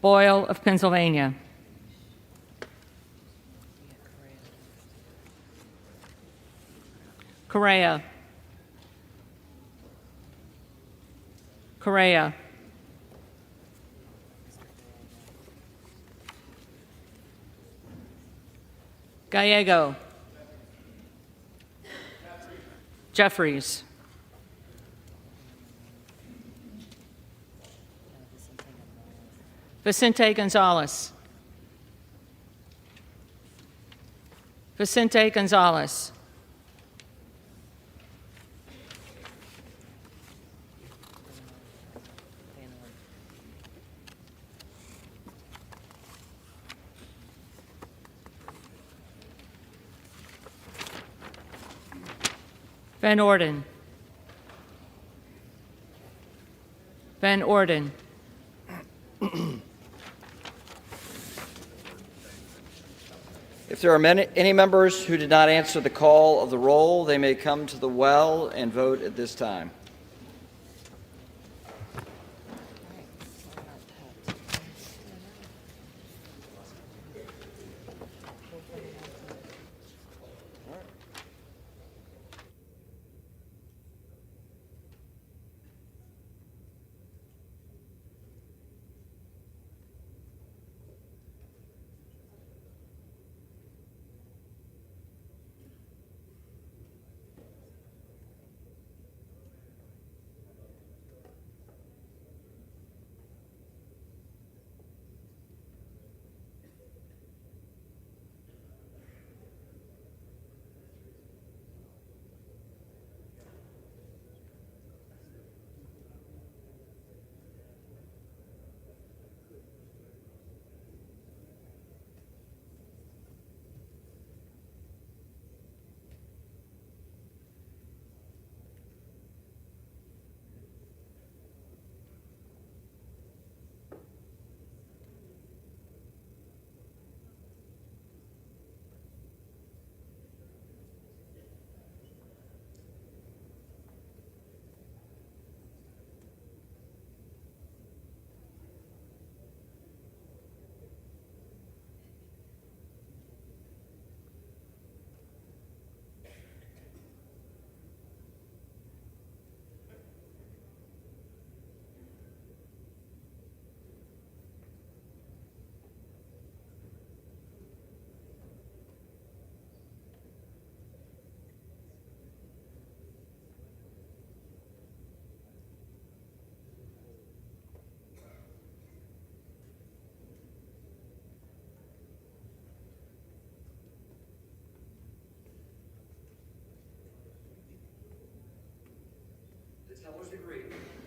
Boyle of Pennsylvania. Correa. Correa. Gallego. Jeffries. Vicente Gonzalez. Vicente Gonzalez. Van Orden. Van Orden. If there are any members who did not answer the call of the roll, they may come to the well and vote at this time.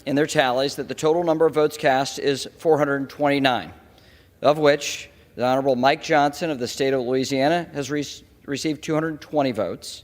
In their tallies that the total number of votes cast is 429, of which the Honorable Mike Johnson of the state of Louisiana has received 220 votes.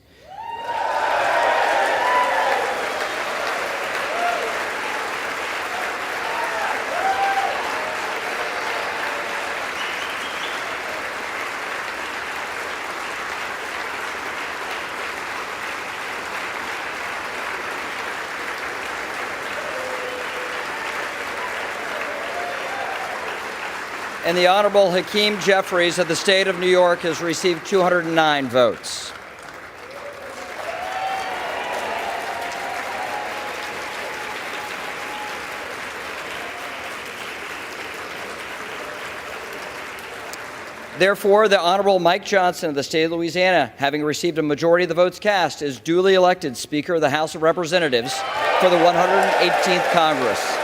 And the Honorable Hakeem Jeffries of the state of New York has received 209 votes. Therefore, the Honorable Mike Johnson of the state of Louisiana, having received a majority of the votes cast, is duly elected Speaker of the House of Representatives for the 118th Congress.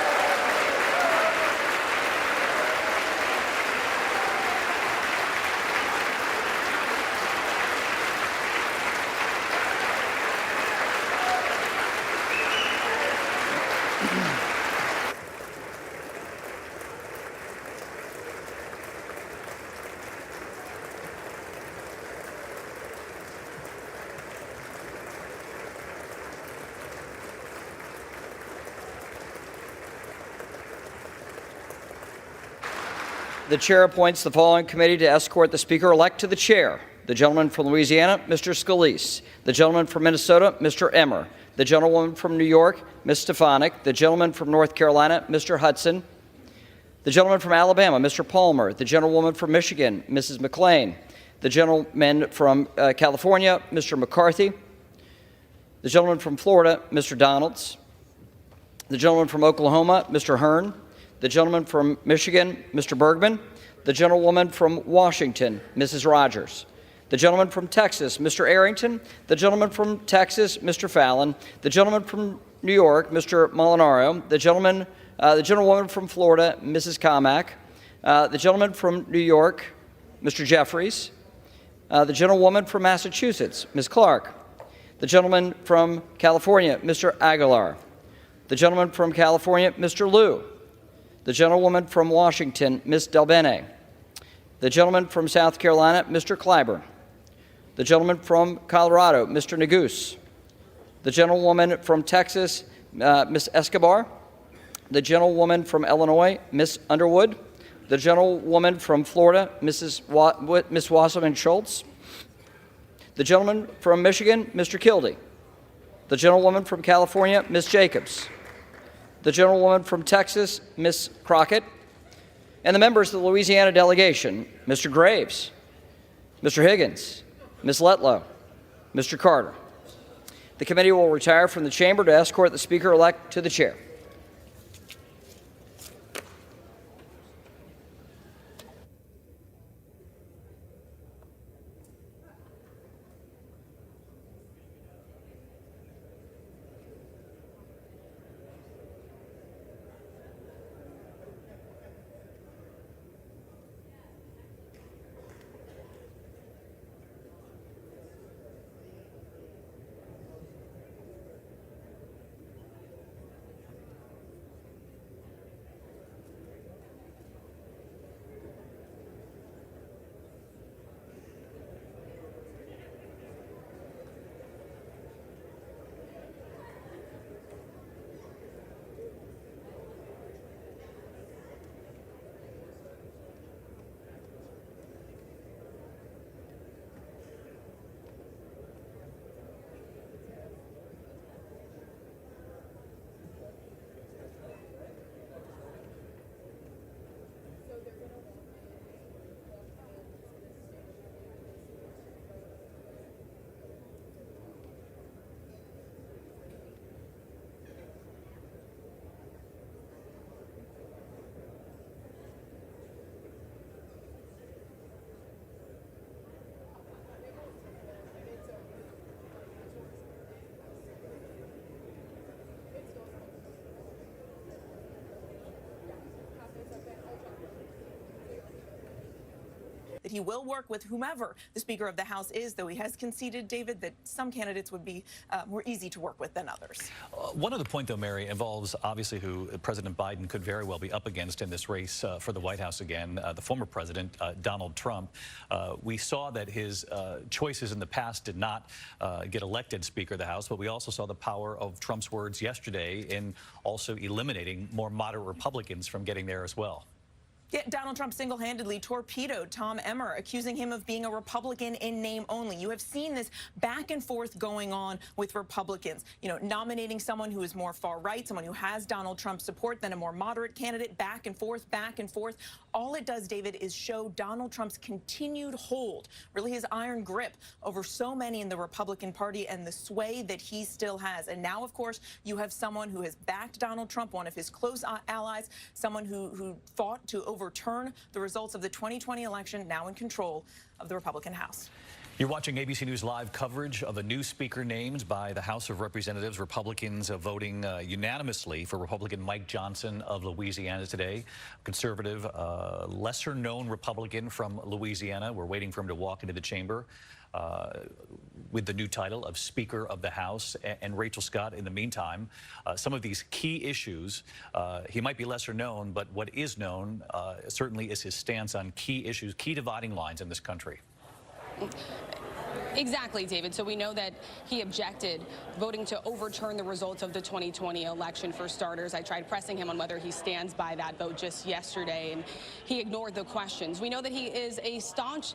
The chair appoints the following committee to escort the speaker-elect to the chair. The gentleman from Louisiana, Mr. Scalise. The gentleman from Minnesota, Mr. Emmer. The gentlewoman from New York, Ms. Stefanik. The gentleman from North Carolina, Mr. Hudson. The gentleman from Alabama, Mr. Palmer. The gentlewoman from Michigan, Mrs. McLean. The gentleman from California, Mr. McCarthy. The gentleman from Florida, Mr. Donalds. The gentleman from Oklahoma, Mr. Hearn. The gentleman from Michigan, Mr. Bergman. The gentlewoman from Washington, Mrs. Rogers. The gentleman from Texas, Mr. Arrington. The gentleman from Texas, Mr. Fallon. The gentleman from New York, Mr. Molinaro. The gentlewoman from Florida, Mrs. Comack. The gentleman from New York, Mr. Jeffries. The gentlewoman from Massachusetts, Ms. Clark. The gentleman from California, Mr. Aguilar. The gentleman from California, Mr. Liu. The gentlewoman from Washington, Ms. Delbene. The gentleman from South Carolina, Mr. Clyburn. The gentleman from Colorado, Mr. Neguse. the gentlewoman from Texas, Ms. Escobar, the gentlewoman from Illinois, Ms. Underwood, the gentlewoman from Florida, Ms. Wasserman Schultz, the gentleman from Michigan, Mr. Kildee, the gentlewoman from California, Ms. Jacobs, the gentlewoman from Texas, Ms. Crockett, and the members of the Louisiana delegation, Mr. Graves, Mr. Higgins, Ms. Letlow, Mr. Carter. The committee will retire from the chamber to escort the Speaker-elect to the chair. That he will work with whomever the Speaker of the House is, though he has conceded, David, that some candidates would be more easy to work with than others. One other point, though, Mary, involves obviously who President Biden could very well be up against in this race for the White House again, the former president, Donald Trump. We saw that his choices in the past did not get elected Speaker of the House, but we also saw the power of Trump's words yesterday in also eliminating more moderate Republicans from getting there as well. Yeah, Donald Trump single-handedly torpedoed Tom Emmer, accusing him of being a Republican in name only. You have seen this back and forth going on with Republicans, nominating someone who is more far-right, someone who has Donald Trump's support, than a more moderate candidate, back and forth, back and forth. All it does, David, is show Donald Trump's continued hold, really his iron grip over so many in the Republican Party and the sway that he still has. And now, of course, you have someone who has backed Donald Trump, one of his close allies, someone who fought to overturn the results of the 2020 election, now in control of the Republican House. You're watching ABC News Live coverage of the new speaker named by the House of Representatives. Republicans voting unanimously for Republican Mike Johnson of Louisiana today. Conservative, lesser-known Republican from Louisiana. We're waiting for him to walk into the chamber with the new title of Speaker of the House. And Rachel Scott, in the meantime, some of these key issues, he might be lesser known, but what is known certainly is his stance on key issues, key dividing lines in this country. Exactly, David. So we know that he objected voting to overturn the results of the 2020 election, for starters. I tried pressing him on whether he stands by that vote just yesterday, and he ignored the questions. We know that he is a staunch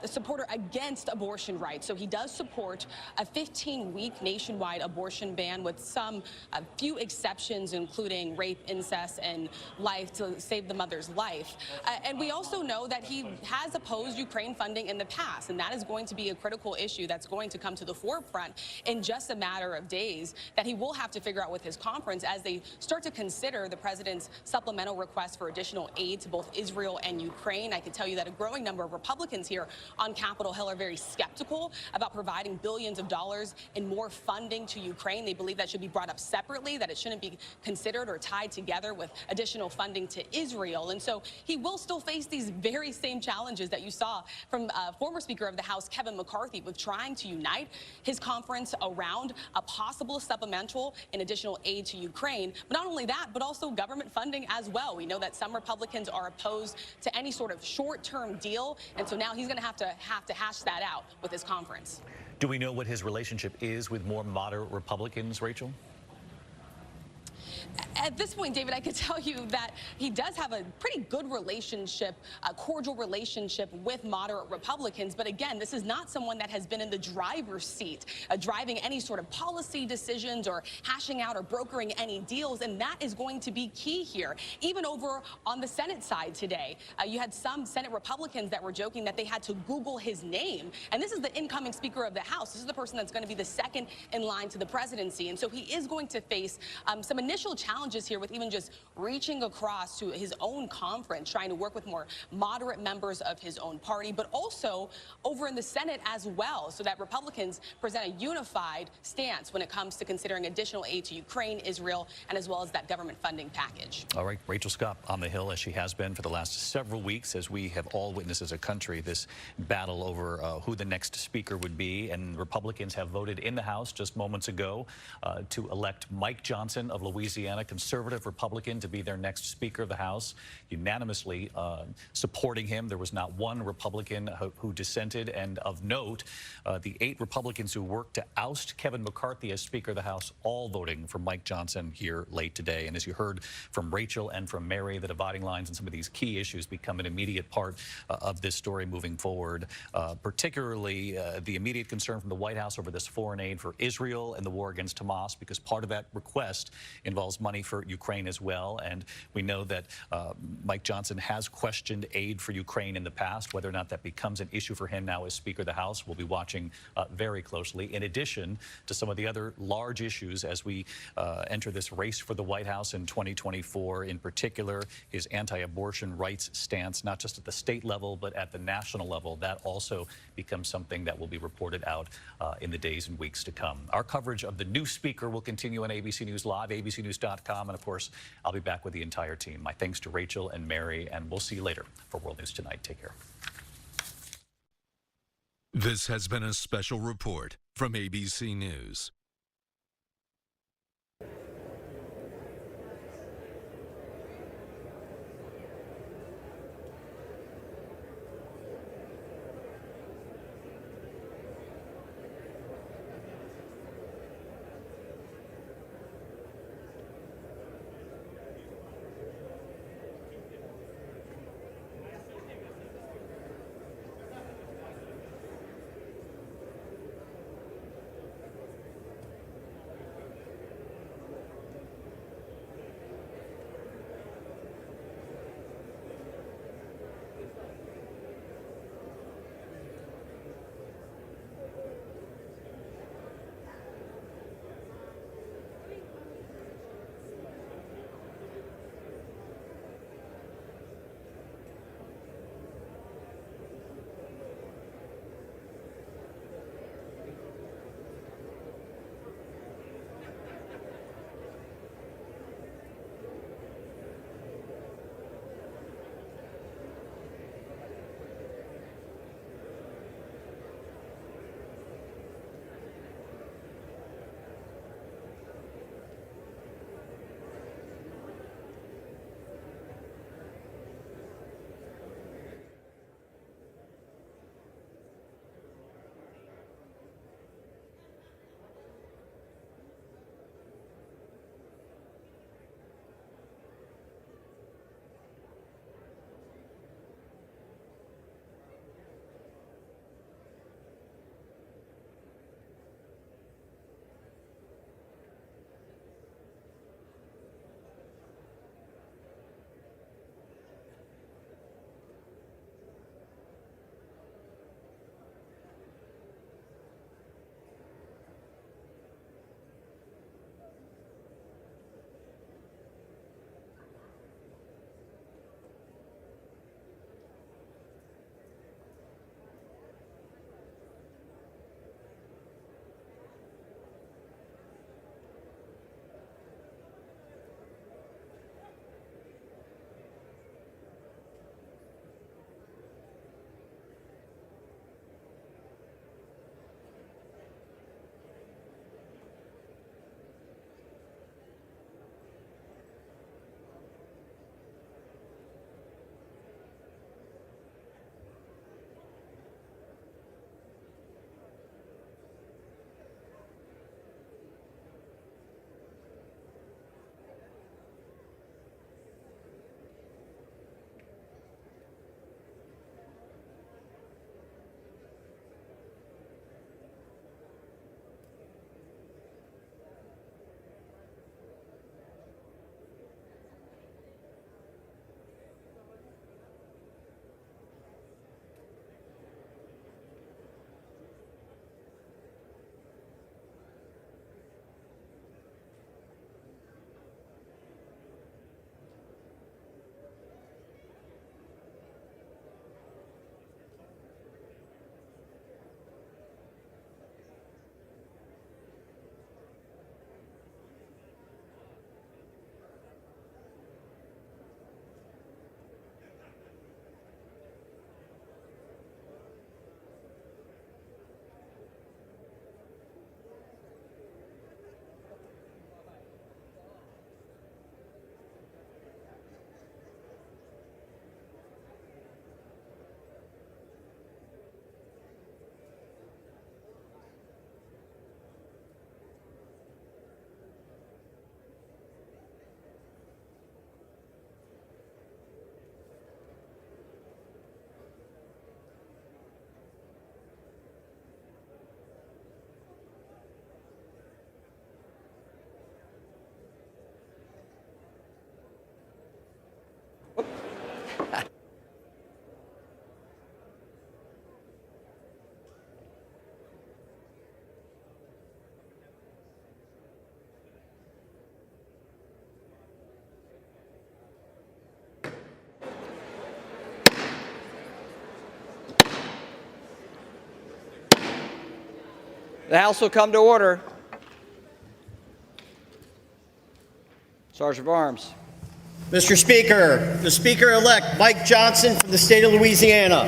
supporter against abortion rights. So he does support a 15-week nationwide abortion ban with a few exceptions, including rape, incest, and life to save the mother's life. And we also know that he has opposed Ukraine funding in the past, and that is going to be a critical issue that's going to come to the forefront in just a matter of days that he will have to figure out with his conference as they start to consider the president's supplemental request for additional aid to both Israel and Ukraine. I can tell you that a growing number of Republicans here on Capitol Hill are very skeptical about providing billions of dollars in more funding to Ukraine. They believe that should be brought up separately, that it shouldn't be considered or tied together with additional funding to Israel. And so he will still face these very same challenges that you saw from former Speaker of the House, Kevin McCarthy, with trying to unite his conference around a possible supplemental and additional aid to Ukraine. But not only that, but also government funding as well. We know that some Republicans are opposed to any sort of short-term deal, and so now he's going to have to hash that out with his conference. Do we know what his relationship is with more moderate Republicans, Rachel? At this point, David, I could tell you that he does have a pretty good relationship, a cordial relationship with moderate Republicans. But again, this is not someone that has been in the driver's seat, driving any sort of policy decisions or hashing out or brokering any deals. And that is going to be key here. Even over on the Senate side today, you had some Senate Republicans that were joking that they had to Google his name. And this is the incoming Speaker of the House. This is the person that's going to be the second in line to the presidency. And so he is going to face some initial challenges here with even just reaching across to his own conference, trying to work with more moderate members of his own party, but also over in the Senate as well, so that Republicans present a unified stance when it comes to considering additional aid to Ukraine, Israel, and as well as that government funding package. All right, Rachel Scott on the Hill, as she has been for the last several weeks, as we have all witnessed as a country this battle over who the next speaker would be. And Republicans have voted in the House just moments ago to elect Mike Johnson of Louisiana, conservative Republican, to be their next Speaker of the House, unanimously supporting him. There was not one Republican who dissented. And of note, the 8 Republicans who worked to oust Kevin McCarthy as Speaker of the House, all voting for Mike Johnson here late today. And as you heard from Rachel and from Mary, the dividing lines and some of these key issues become an immediate part of this story moving forward, particularly the immediate concern from the White House over this foreign aid for Israel and the war against Hamas, because part of that request involves money for Ukraine as well. And we know that Mike Johnson has questioned aid for Ukraine in the past. Whether or not that becomes an issue for him now as Speaker of the House, we'll be watching very closely, in addition to some of the other large issues as we enter this race for the White House in 2024, in particular his anti-abortion rights stance, not just at the state level, but at the national level. That also becomes something that will be reported out in the days and weeks to come. Our coverage of the new speaker will continue on ABC News Live, abcnews.com, and of course, I'll be back with the entire team. My thanks to Rachel and Mary, and we'll see you later for World News Tonight. Take care. This has been a special report from ABC News. The House will come to order. Sergeant of Arms. Mr. Speaker, the Speaker-elect Mike Johnson from the state of Louisiana.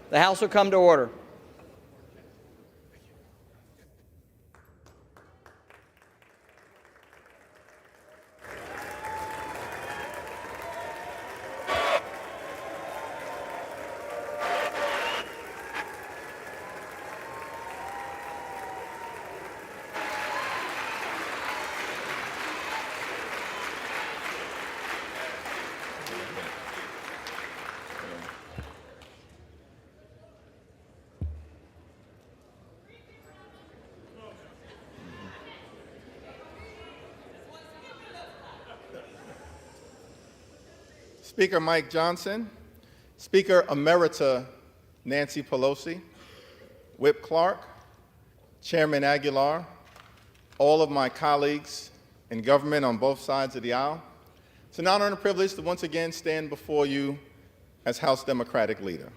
The House will come to order. Speaker Mike Johnson, Speaker Emerita Nancy Pelosi, Whip Clark, Chairman Aguilar, all of my colleagues in government on both sides of the aisle, it's an honor and a privilege to once again stand before you as House Democratic leader.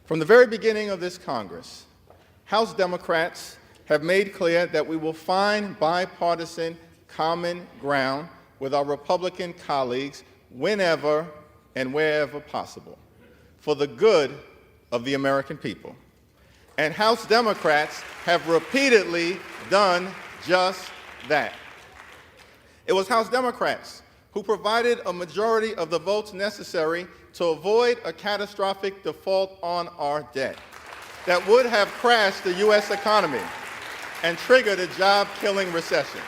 From the very beginning of this Congress, House Democrats have made clear that we will find bipartisan common ground with our Republican colleagues whenever and wherever possible, for the good of the American people. And House Democrats have repeatedly done just that. It was House Democrats who provided a majority of the votes necessary to avoid a catastrophic default on our debt that would have crashed the U.S. economy and triggered a job-killing recession.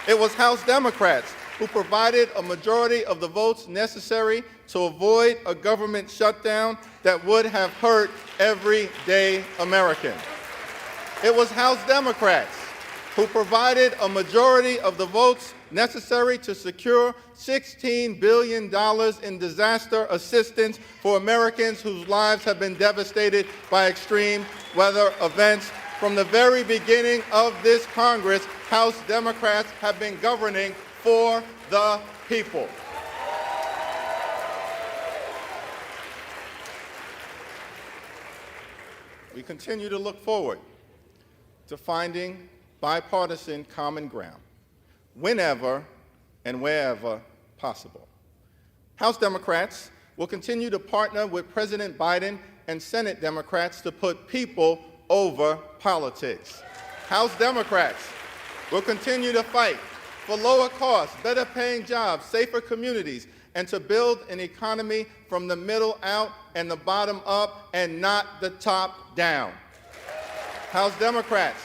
It was House Democrats who provided a majority of the votes necessary to avoid a government shutdown that would have hurt everyday American. It was House Democrats who provided a majority of the votes necessary to secure $16 billion in disaster assistance for Americans whose lives have been devastated by extreme weather events. From the very beginning of this Congress, House Democrats have been governing for the people. We continue to look forward to finding bipartisan common ground whenever and wherever possible. House Democrats will continue to partner with President Biden and Senate Democrats to put people over politics. House Democrats will continue to fight for lower costs, better paying jobs, safer communities, and to build an economy from the middle out and the bottom up and not the top down. House Democrats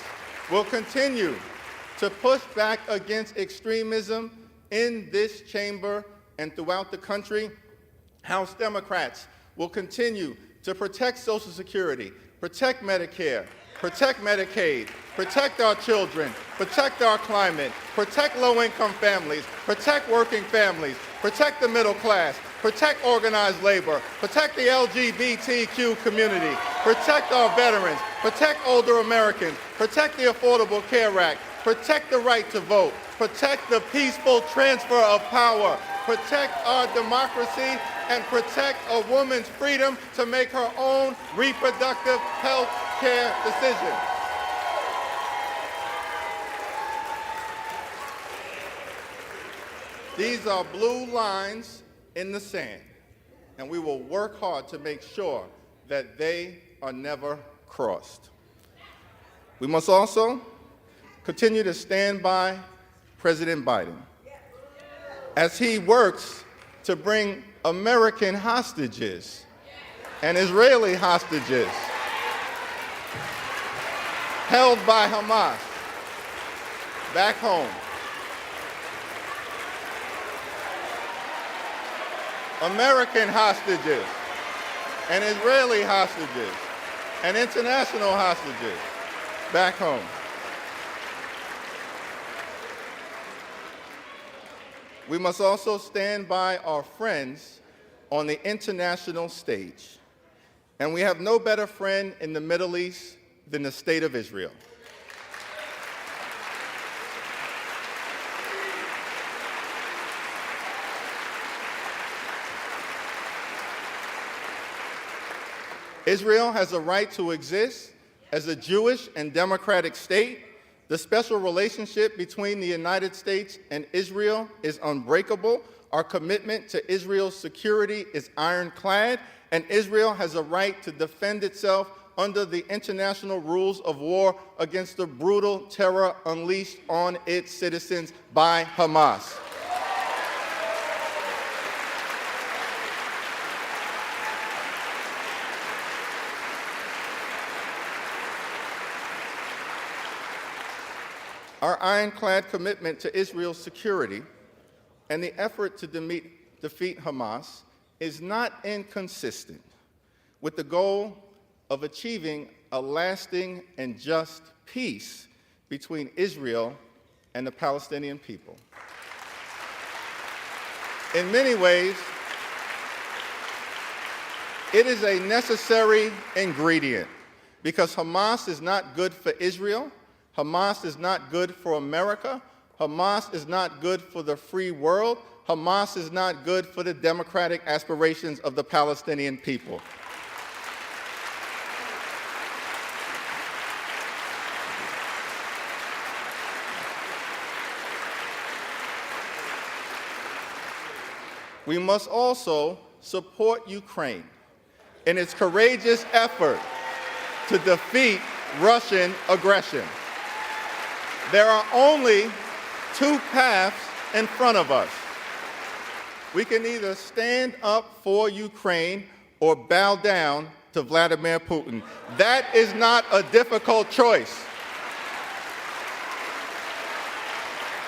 will continue to push back against extremism in this chamber and throughout the country. House Democrats will continue to protect Social Security, protect Medicare, protect Medicaid, protect our children, protect our climate, protect low-income families, protect working families, protect the middle class, protect organized labor, protect the LGBTQ community, protect our veterans, protect older Americans, protect the Affordable Care Act, protect the right to vote, protect the peaceful transfer of power, protect our democracy, and protect a woman's freedom to make her own reproductive health care decision. These are blue lines in the sand, and we will work hard to make sure that they are never crossed. We must also continue to stand by President Biden as he works to bring American hostages and Israeli hostages held by Hamas back home. American hostages and Israeli hostages and international hostages back home. We must also stand by our friends on the international stage. And we have no better friend in the Middle East than the State of Israel. Israel has a right to exist as a Jewish and democratic state. The special relationship between the United States and Israel is unbreakable. Our commitment to Israel's security is ironclad, and Israel has a right to defend itself under the international rules of war against the brutal terror unleashed on its citizens by Hamas. Our ironclad commitment to Israel's security and the effort to defeat Hamas is not inconsistent with the goal of achieving a lasting and just peace between Israel and the Palestinian people. In many ways, it is a necessary ingredient because Hamas is not good for Israel. Hamas is not good for America. Hamas is not good for the free world. Hamas is not good for the democratic aspirations of the Palestinian people. We must also support Ukraine in its courageous effort to defeat Russian aggression. There are only two paths in front of us. We can either stand up for Ukraine or bow down to Vladimir Putin. That is not a difficult choice.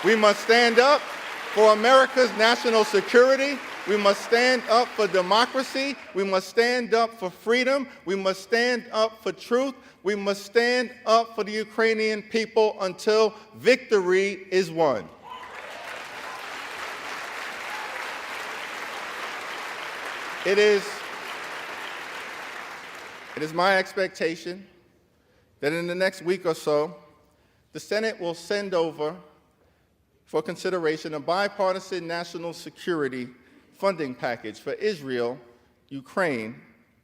We must stand up for America's national security We must stand up for democracy. We must stand up for freedom. We must stand up for truth. We must stand up for the Ukrainian people until victory is won. It is my expectation that in the next week or so, the Senate will send over for consideration a bipartisan national security funding package for Israel, Ukraine,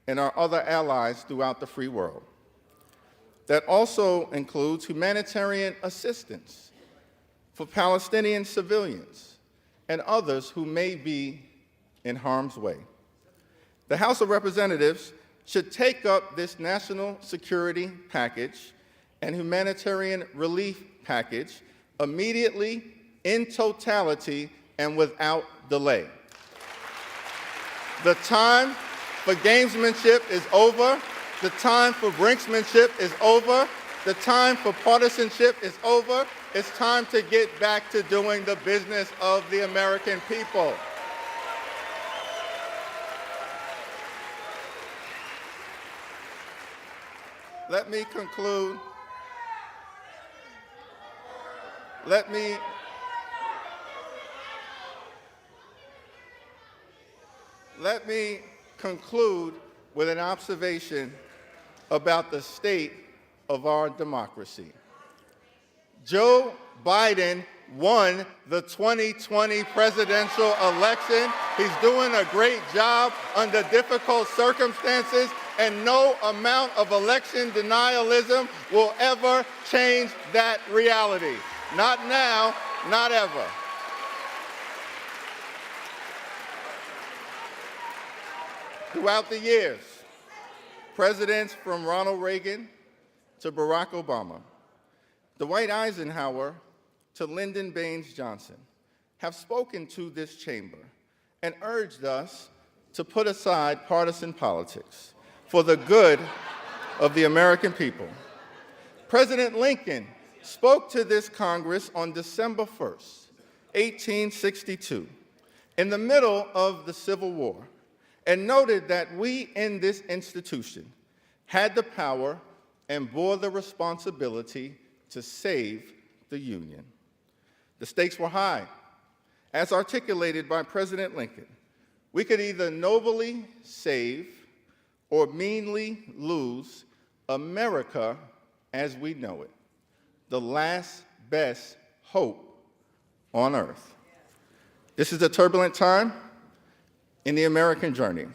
and our other allies throughout the free world. That also includes humanitarian assistance for Palestinian civilians and others who may be in harm's way. The House of Representatives should take up this national security package and humanitarian relief package immediately, in totality, and without delay. The time for gamesmanship is over. The time for brinksmanship is over. The time for partisanship is over. It's time to get back to doing the business of the American people. Let me conclude. Let me conclude with an observation about the state of our democracy. Joe Biden won the 2020 presidential election. He's doing a great job under difficult circumstances, and no amount of election denialism will ever change that reality. Not now, not ever. Throughout the years, presidents from Ronald Reagan to Barack Obama, Dwight Eisenhower to Lyndon Baines Johnson have spoken to this chamber and urged us to put aside partisan politics for the good of the American people. President Lincoln spoke to this Congress on December 1st, 1862, in the middle of the Civil War, and noted that we in this institution had the power and bore the responsibility to save the Union. The stakes were high. As articulated by President Lincoln, we could either nobly save or meanly lose America as we know it, the last best hope on earth. This is a turbulent time in the American journey,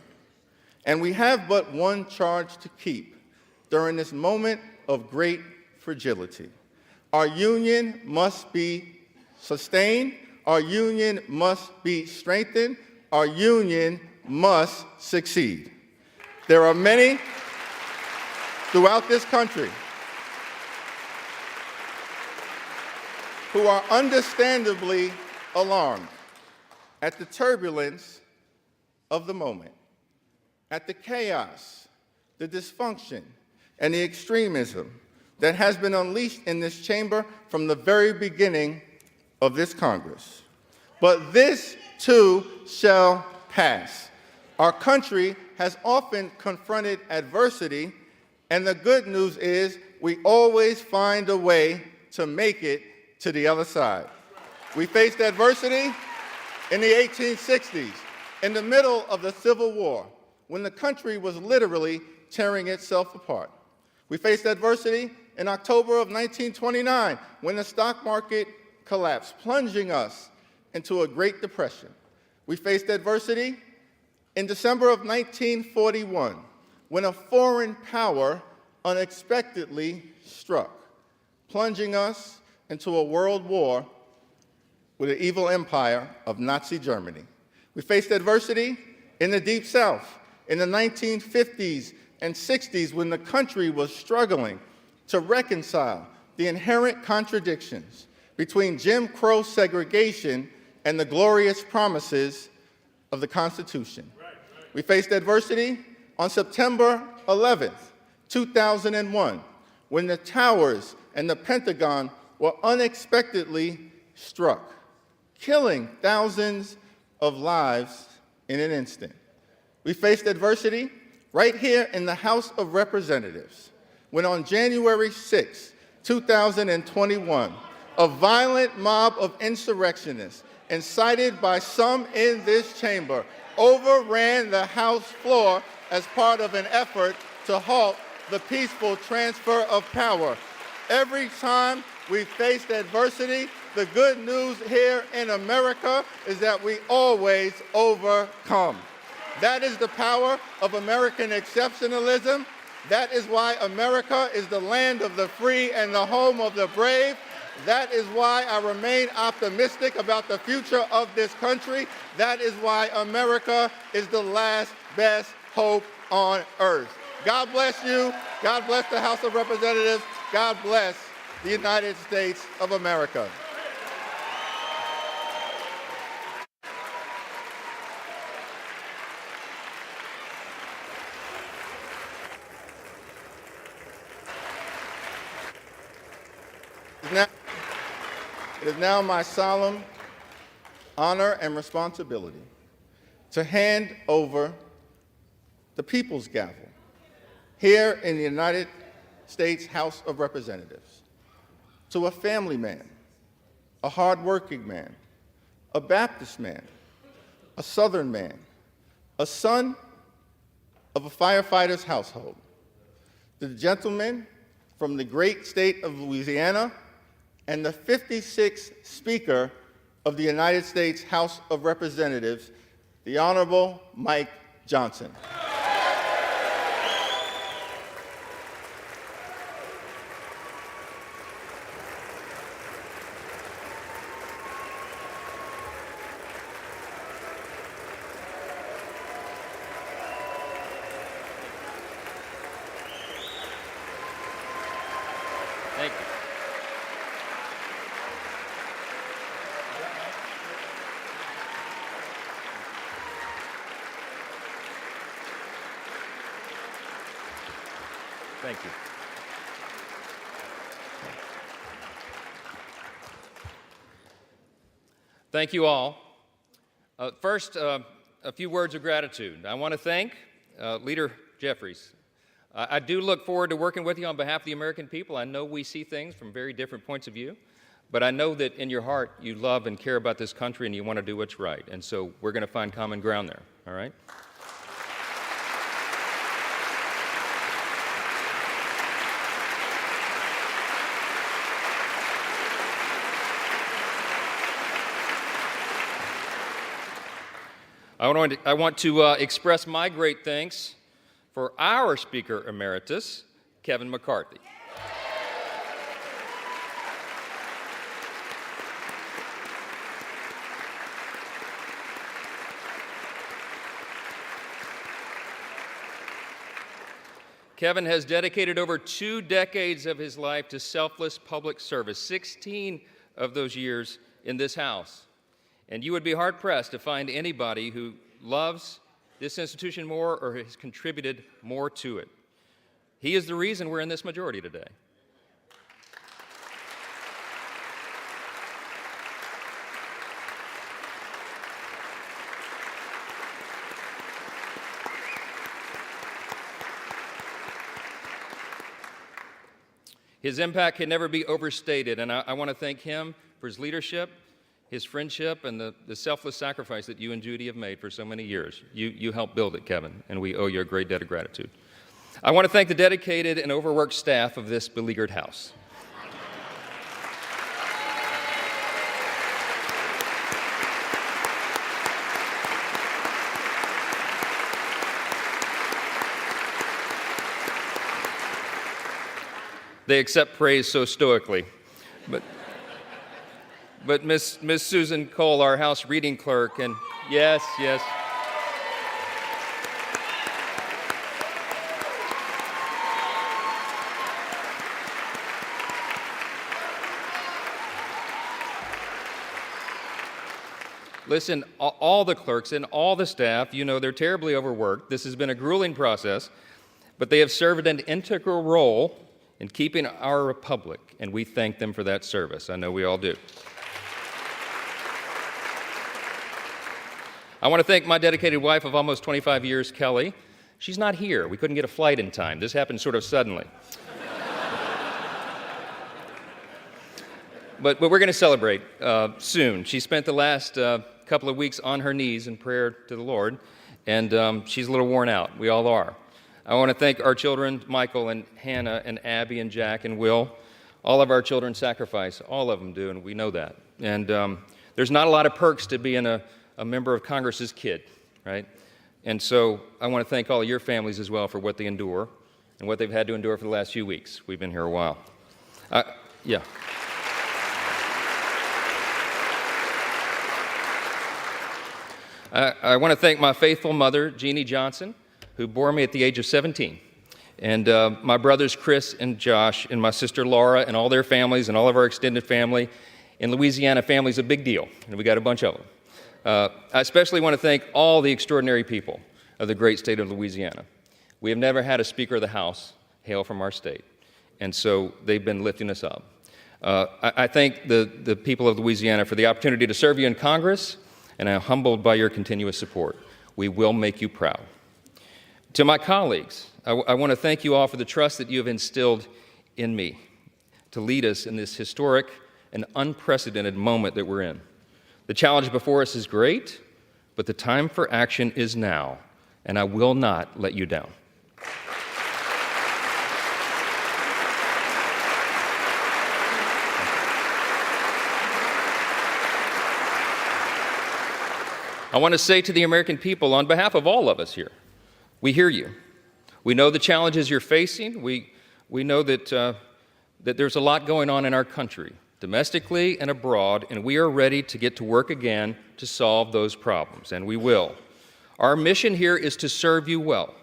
and we have but one charge to keep during this moment of great fragility. Our union must be sustained. Our union must be strengthened. Our union must succeed. There are many throughout this country who are understandably alarmed at the turbulence of the moment, at the chaos, the dysfunction, and the extremism that has been unleashed in this chamber from the very beginning of this Congress. But this too shall pass. Our country has often confronted adversity, and the good news is we always find a way to make it to the other side. We faced adversity in the 1860s, in the middle of the Civil War, when the country was literally tearing itself apart. We faced adversity in October of 1929, when the stock market collapsed, plunging us into a Great Depression. We faced adversity in December of 1941, when a foreign power unexpectedly struck, plunging us into a world war with the evil empire of Nazi Germany. We faced adversity in the Deep South in the 1950s and 60s, when the country was struggling to reconcile the inherent contradictions between Jim Crow segregation and the glorious promises of the Constitution. We faced adversity on September 11th, 2001, when the towers and the Pentagon were unexpectedly struck, killing thousands of lives in an instant. We faced adversity right here in the House of Representatives when on January 6, 2021, a violent mob of insurrectionists, incited by some in this chamber, overran the House floor as part of an effort to halt the peaceful transfer of power. Every time we faced adversity, the good news here in America is that we always overcome. That is the power of American exceptionalism. That is why America is the land of the free and the home of the brave. That is why I remain optimistic about the future of this country. That is why America is the last best hope on earth. God bless you. God bless the House of Representatives. God bless the United States of America. It is now my solemn honor and responsibility to hand over the People's Gavel here in the United States House of Representatives to a family man, a hardworking man, a Baptist man, a Southern man, a son of a firefighter's household, the gentleman from the great state of Louisiana, and the 56th Speaker of the United States House of Representatives, the Honorable Mike Johnson. Thank you. Thank you. Thank you all. First, a few words of gratitude. I want to thank Leader Jeffries. I do look forward to working with you on behalf of the American people. I know we see things from very different points of view, but I know that in your heart you love and care about this country and you want to do what's right. And so we're going to find common ground there, all right? I want to express my great thanks for our Speaker Emeritus, Kevin McCarthy. Kevin has dedicated over 2 decades of his life to selfless public service, 16 of those years in this House. And you would be hard-pressed to find anybody who loves this institution more or has contributed more to it. He is the reason we're in this majority today. His impact can never be overstated, and I want to thank him for his leadership, his friendship, and the selfless sacrifice that you and Judy have made for so many years. You helped build it, Kevin, and we owe you a great debt of gratitude. I want to thank the dedicated and overworked staff of this beleaguered House. They accept praise so stoically. But Miss Susan Cole, our House reading clerk, and yes. Listen, all the clerks and all the staff, you know they're terribly overworked. This has been a grueling process, but they have served an integral role in keeping our republic, and we thank them for that service. I know we all do. I want to thank my dedicated wife of almost 25 years, Kelly. She's not here. We couldn't get a flight in time. This happened sort of suddenly. But we're going to celebrate soon. She spent the last couple of weeks on her knees in prayer to the Lord, and she's a little worn out. We all are. I want to thank our children, Michael and Hannah and Abby and Jack and Will. All of our children sacrifice. All of them do, and we know that. And there's not a lot of perks to being a member of Congress's kid, right? And so I want to thank all of your families as well for what they endure and what they've had to endure for the last few weeks. We've been here a while. Yeah. I want to thank my faithful mother, Jeannie Johnson, who bore me at the age of 17, and my brothers Chris and Josh, and my sister Laura, and all their families, and all of our extended family. In Louisiana, family's a big deal, and we got a bunch of them. I especially want to thank all the extraordinary people of the great state of Louisiana. We have never had a Speaker of the House hail from our state, and so they've been lifting us up. I thank the people of Louisiana for the opportunity to serve you in Congress, and I'm humbled by your continuous support. We will make you proud. To my colleagues, I want to thank you all for the trust that you have instilled in me to lead us in this historic and unprecedented moment that we're in. The challenge before us is great, but the time for action is now, and I will not let you down. I want to say to the American people, on behalf of all of us here, we hear you. We know the challenges you're facing. We know that there's a lot going on in our country, domestically and abroad, and we are ready to get to work again to solve those problems, and we will. Our mission here is to serve you well,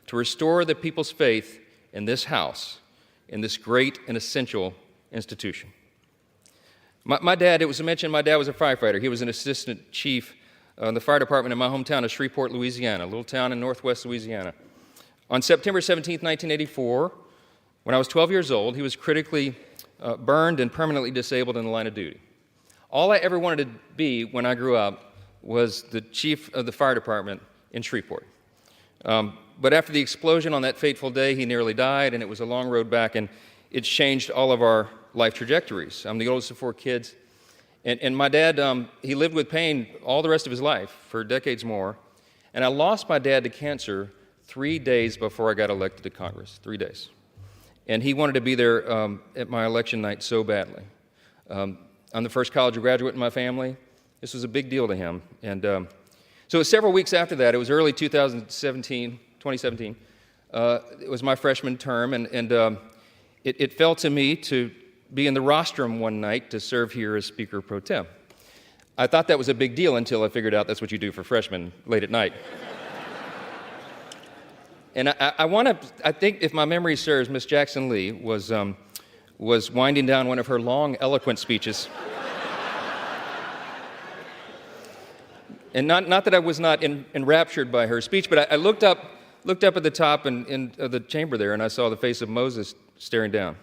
to restore the people's faith in this House, in this great and essential institution. My dad, it was mentioned, my dad was a firefighter. He was an assistant chief in the fire department in my hometown of Shreveport, Louisiana, a little town in northwest Louisiana. On September 17, 1984, when I was 12 years old, he was critically burned and permanently disabled in the line of duty. All I ever wanted to be when I grew up was the chief of the fire department in Shreveport. But after the explosion on that fateful day, he nearly died, and it was a long road back, and it changed all of our life trajectories. I'm the oldest of 4 kids. And my dad, he lived with pain all the rest of his life for decades more. And I lost my dad to cancer 3 days before I got elected to Congress, 3 days. And he wanted to be there at my election night so badly. I'm the first college graduate in my family. This was a big deal to him. And so it was several weeks after that. It was early 2017. It was my freshman term, and it fell to me to be in the rostrum one night to serve here as Speaker Pro Tem. I thought that was a big deal until I figured out that's what you do for freshmen late at night. And I think if my memory serves, Miss Jackson Lee was winding down one of her long, eloquent speeches. And not that I was not enraptured by her speech, but I looked up at the top of the chamber there, and I saw the face of Moses staring down.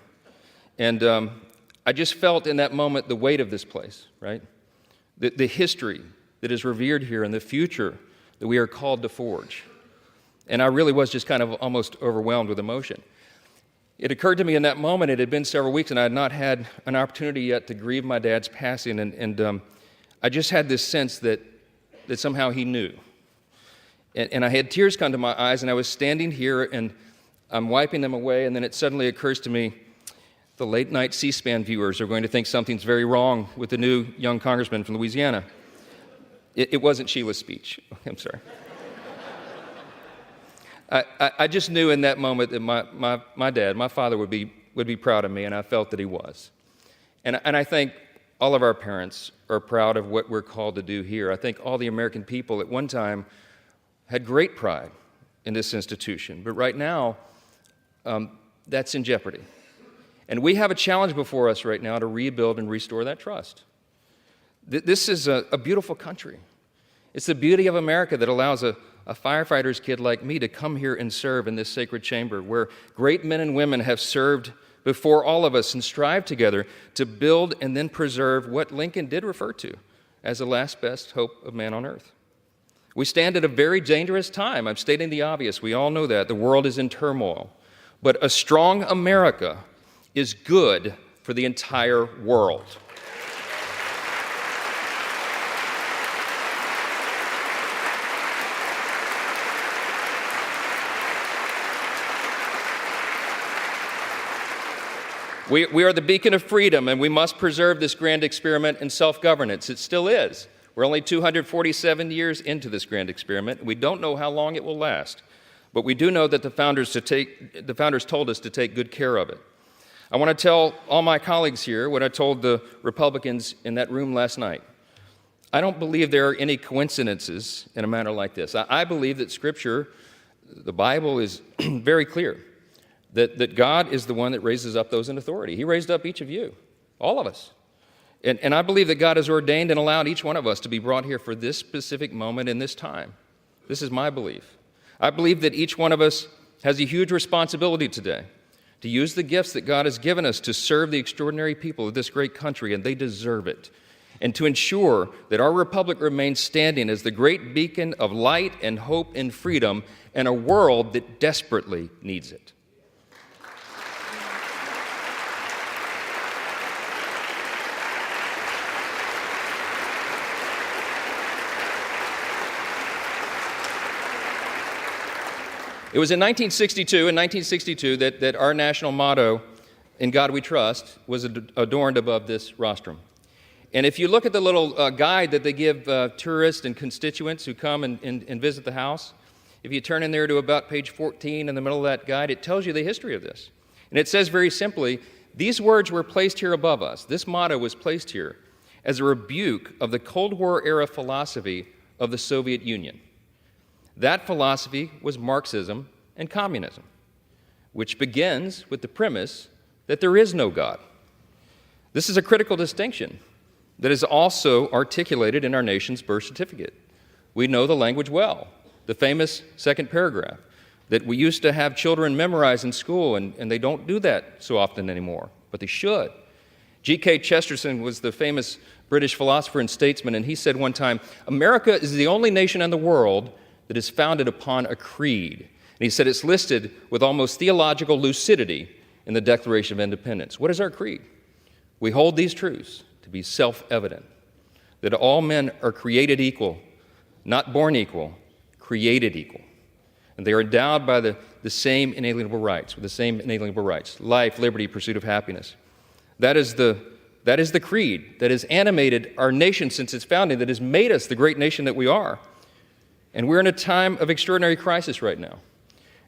And I just felt in that moment the weight of this place, right? The history that is revered here and the future that we are called to forge. And I really was just kind of almost overwhelmed with emotion. It occurred to me in that moment, it had been several weeks, and I had not had an opportunity yet to grieve my dad's passing, and I just had this sense that somehow he knew. And I had tears come to my eyes, and I was standing here, and I'm wiping them away, and then it suddenly occurs to me, the late-night C-SPAN viewers are going to think something's very wrong with the new young congressman from Louisiana. It wasn't Sheila's speech. I'm sorry. I just knew in that moment that my dad, my father, would be proud of me, and I felt that he was. And I think all of our parents are proud of what we're called to do here. I think all the American people at one time had great pride in this institution, but right now, that's in jeopardy. And we have a challenge before us right now to rebuild and restore that trust. This is a beautiful country. It's the beauty of America that allows a firefighter's kid like me to come here and serve in this sacred chamber where great men and women have served before all of us and strive together to build and then preserve what Lincoln did refer to as the last best hope of man on earth. We stand at a very dangerous time. I'm stating the obvious. We all know that. The world is in turmoil. But a strong America is good for the entire world. We are the beacon of freedom, and we must preserve this grand experiment in self-governance. It still is. We're only 247 years into this grand experiment. We don't know how long it will last, but we do know that the founders told us to take good care of it. I want to tell all my colleagues here what I told the Republicans in that room last night. I don't believe there are any coincidences in a matter like this. I believe that Scripture, the Bible, is very clear. That God is the one that raises up those in authority. He raised up each of you, all of us. And I believe that God has ordained and allowed each one of us to be brought here for this specific moment in this time. This is my belief. I believe that each one of us has a huge responsibility today to use the gifts that God has given us to serve the extraordinary people of this great country, and they deserve it, and to ensure that our republic remains standing as the great beacon of light and hope and freedom in a world that desperately needs it. It was in 1962 that our national motto, "In God We Trust," was adorned above this rostrum. And if you look at the little guide that they give tourists and constituents who come and visit the house, if you turn in there to about page 14 in the middle of that guide, it tells you the history of this. And it says very simply, these words were placed here above us. This motto was placed here as a rebuke of the Cold War era philosophy of the Soviet Union. That philosophy was Marxism and communism, which begins with the premise that there is no God. This is a critical distinction that is also articulated in our nation's birth certificate. We know the language well, the famous second paragraph, that we used to have children memorize in school, and they don't do that so often anymore, but they should. G.K. Chesterton was the famous British philosopher and statesman, and he said one time, "America is the only nation in the world that is founded upon a creed." And he said it's listed with almost theological lucidity in the Declaration of Independence. What is our creed? We hold these truths to be self-evident, that all men are created equal, not born equal, created equal. And they are endowed by the same inalienable rights, with the same inalienable rights: life, liberty, pursuit of happiness. That is the creed that has animated our nation since its founding, that has made us the great nation that we are. And we're in a time of extraordinary crisis right now.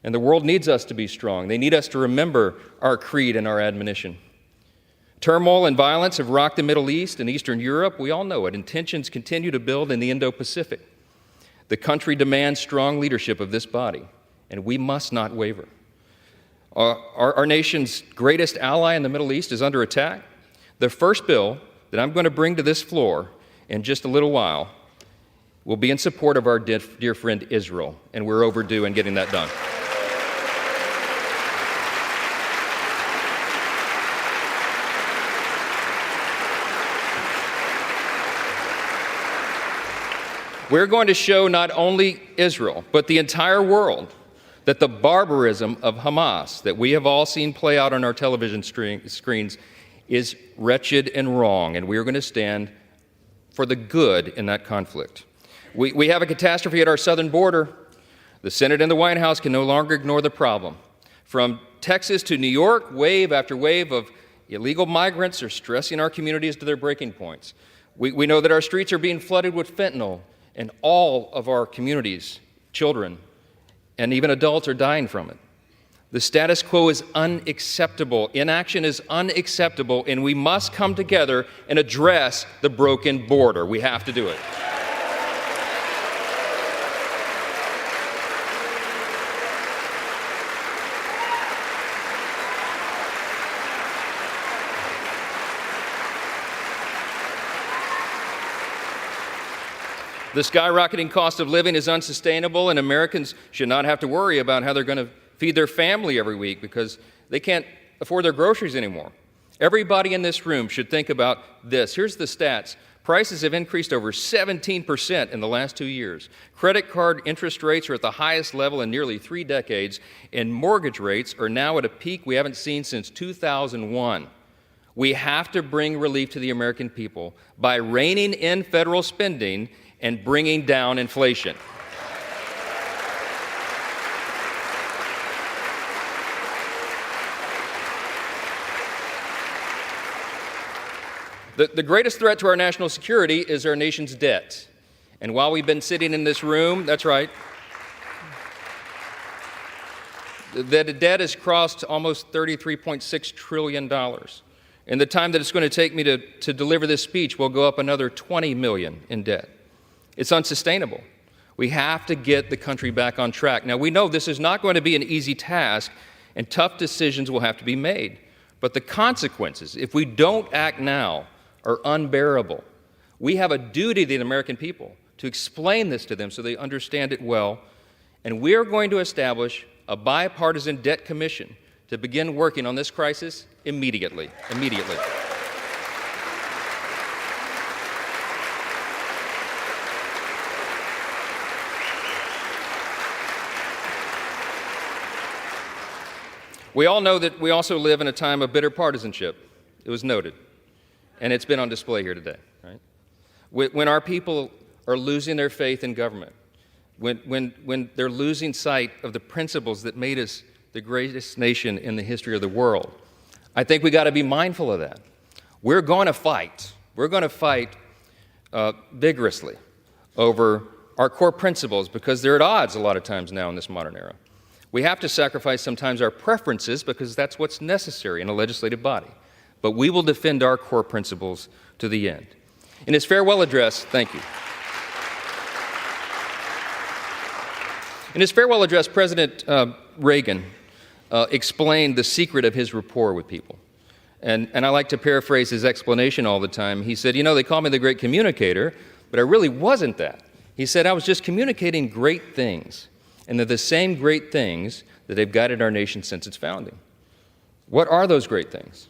And the world needs us to be strong. They need us to remember our creed and our admonition. Turmoil and violence have rocked the Middle East and Eastern Europe. We all know it. And tensions continue to build in the Indo-Pacific. The country demands strong leadership of this body, and we must not waver. Our nation's greatest ally in the Middle East is under attack. The first bill that I'm going to bring to this floor in just a little while will be in support of our dear friend Israel, and we're overdue in getting that done. We're going to show not only Israel, but the entire world, that the barbarism of Hamas that we have all seen play out on our television screens is wretched and wrong, and we are going to stand for the good in that conflict. We have a catastrophe at our southern border. The Senate and the White House can no longer ignore the problem. From Texas to New York, wave after wave of illegal migrants are stressing our communities to their breaking points. We know that our streets are being flooded with fentanyl, and all of our communities, children, and even adults are dying from it. The status quo is unacceptable. Inaction is unacceptable, and we must come together and address the broken border. We have to do it. The skyrocketing cost of living is unsustainable, and Americans should not have to worry about how they're going to feed their family every week because they can't afford their groceries anymore. Everybody in this room should think about this. Here's the stats. Prices have increased over 17% in the last 2 years. Credit card interest rates are at the highest level in nearly 3 decades, and mortgage rates are now at a peak we haven't seen since 2001. We have to bring relief to the American people by reining in federal spending and bringing down inflation. The greatest threat to our national security is our nation's debt. And while we've been sitting in this room, that's right, the debt has crossed almost $33.6 trillion. In the time that it's going to take me to deliver this speech, we'll go up another $20 million in debt. It's unsustainable. We have to get the country back on track. Now, we know this is not going to be an easy task, and tough decisions will have to be made. But the consequences, if we don't act now, are unbearable. We have a duty to the American people to explain this to them so they understand it well. And we are going to establish a bipartisan debt commission to begin working on this crisis immediately. We all know that we also live in a time of bitter partisanship. It was noted. And it's been on display here today, right? When our people are losing their faith in government, when they're losing sight of the principles that made us the greatest nation in the history of the world, I think we got to be mindful of that. We're going to fight. We're going to fight vigorously over our core principles because they're at odds a lot of times now in this modern era. We have to sacrifice sometimes our preferences because that's what's necessary in a legislative body. But we will defend our core principles to the end. In his farewell address, thank you. In his farewell address, President Reagan explained the secret of his rapport with people. And I like to paraphrase his explanation all the time. He said, they call me the great communicator, but I really wasn't that. He said, I was just communicating great things. And they're the same great things that have guided our nation since its founding. What are those great things?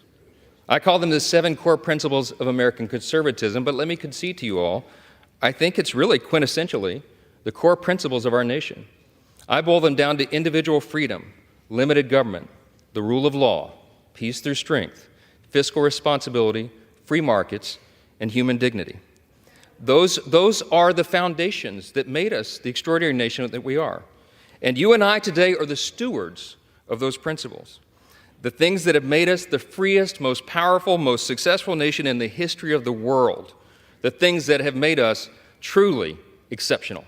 I call them the 7 core principles of American conservatism, but let me concede to you all, I think it's really quintessentially the core principles of our nation. I boil them down to individual freedom, limited government, the rule of law, peace through strength, fiscal responsibility, free markets, and human dignity. Those are the foundations that made us the extraordinary nation that we are. And you and I today are the stewards of those principles. The things that have made us the freest, most powerful, most successful nation in the history of the world. The things that have made us truly exceptional.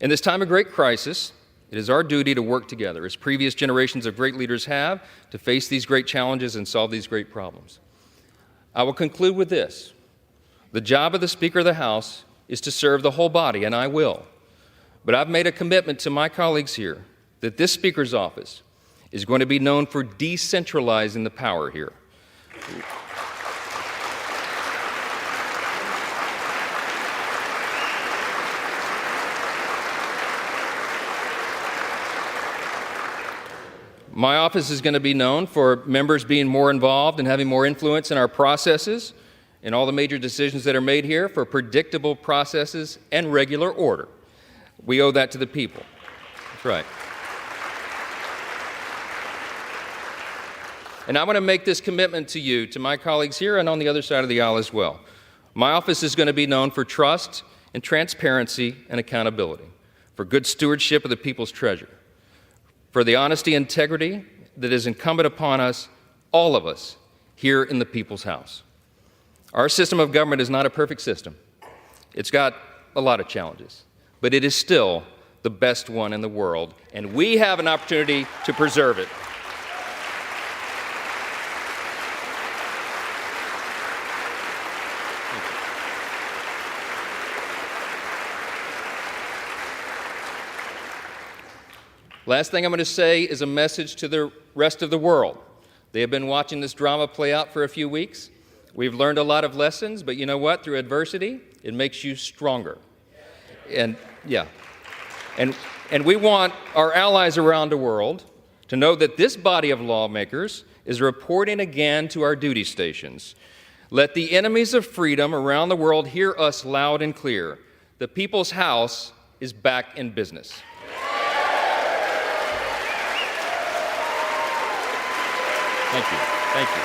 In this time of great crisis, it is our duty to work together, as previous generations of great leaders have, to face these great challenges and solve these great problems. I will conclude with this. The job of the Speaker of the House is to serve the whole body, and I will. But I've made a commitment to my colleagues here that this Speaker's office is going to be known for decentralizing the power here. My office is going to be known for members being more involved and having more influence in our processes and all the major decisions that are made here, for predictable processes and regular order. We owe that to the people. That's right. And I want to make this commitment to you, to my colleagues here and on the other side of the aisle as well. My office is going to be known for trust and transparency and accountability, for good stewardship of the people's treasure, for the honesty and integrity that is incumbent upon us, all of us, here in the people's house. Our system of government is not a perfect system. It's got a lot of challenges, but it is still the best one in the world, and we have an opportunity to preserve it. Last thing I'm going to say is a message to the rest of the world. They have been watching this drama play out for a few weeks. We've learned a lot of lessons, but you know what? Through adversity, it makes you stronger. And we want our allies around the world to know that this body of lawmakers is reporting again to our duty stations Let the enemies of freedom around the world hear us loud and clear. The People's House is back in business. Thank you. Thank you.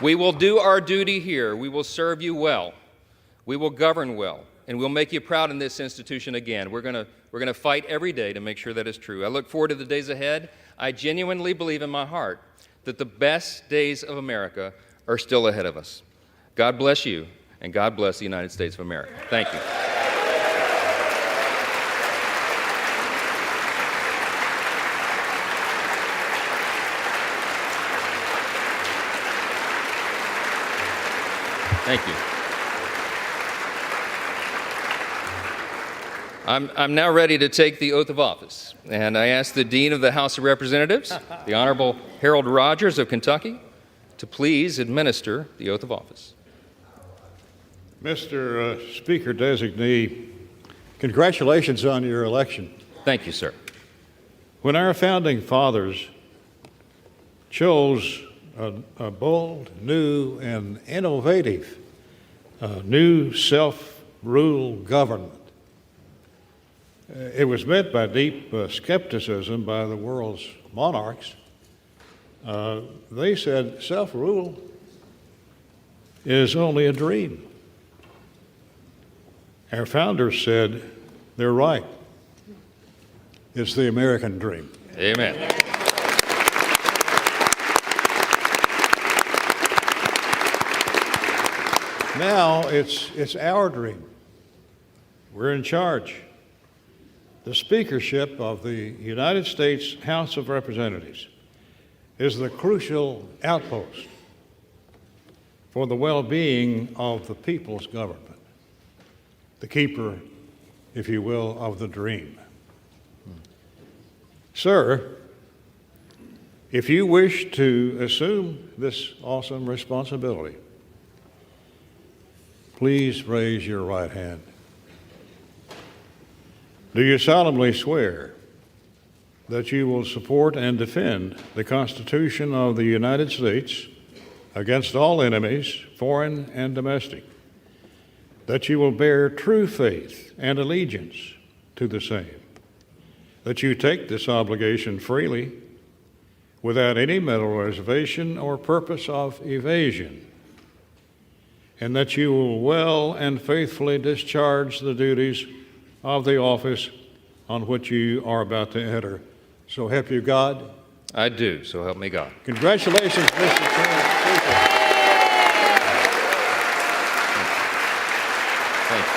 We will do our duty here. We will serve you well. We will govern well, and we'll make you proud in this institution again. We're going to fight every day to make sure that is true. I look forward to the days ahead. I genuinely believe in my heart that the best days of America are still ahead of us. God bless you, and God bless the United States of America. Thank you. Thank you. I'm now ready to take the oath of office, and I ask the Dean of the House of Representatives, the Honorable Harold Rogers of Kentucky, to please administer the oath of office. Mr. Speaker Designee, congratulations on your election. Thank you, sir. When our founding fathers chose a bold, new, and innovative new self-rule government, it was met by deep skepticism by the world's monarchs. They said self-rule is only a dream. Our founders said they're right. It's the American dream. Amen. Now it's our dream. We're in charge. The speakership of the United States House of Representatives is the crucial outpost for the well-being of the people's government, the keeper, if you will, of the dream. Sir, if you wish to assume this awesome responsibility, please raise your right hand. Do you solemnly swear that you will support and defend the Constitution of the United States against all enemies, foreign and domestic, that you will bear true faith and allegiance to the same, that you take this obligation freely without any mental reservation or purpose of evasion, and that you will well and faithfully discharge the duties of the office on which you are about to enter. So help you God? I do, so help me God. Congratulations, Mr. Chairman. Thank you.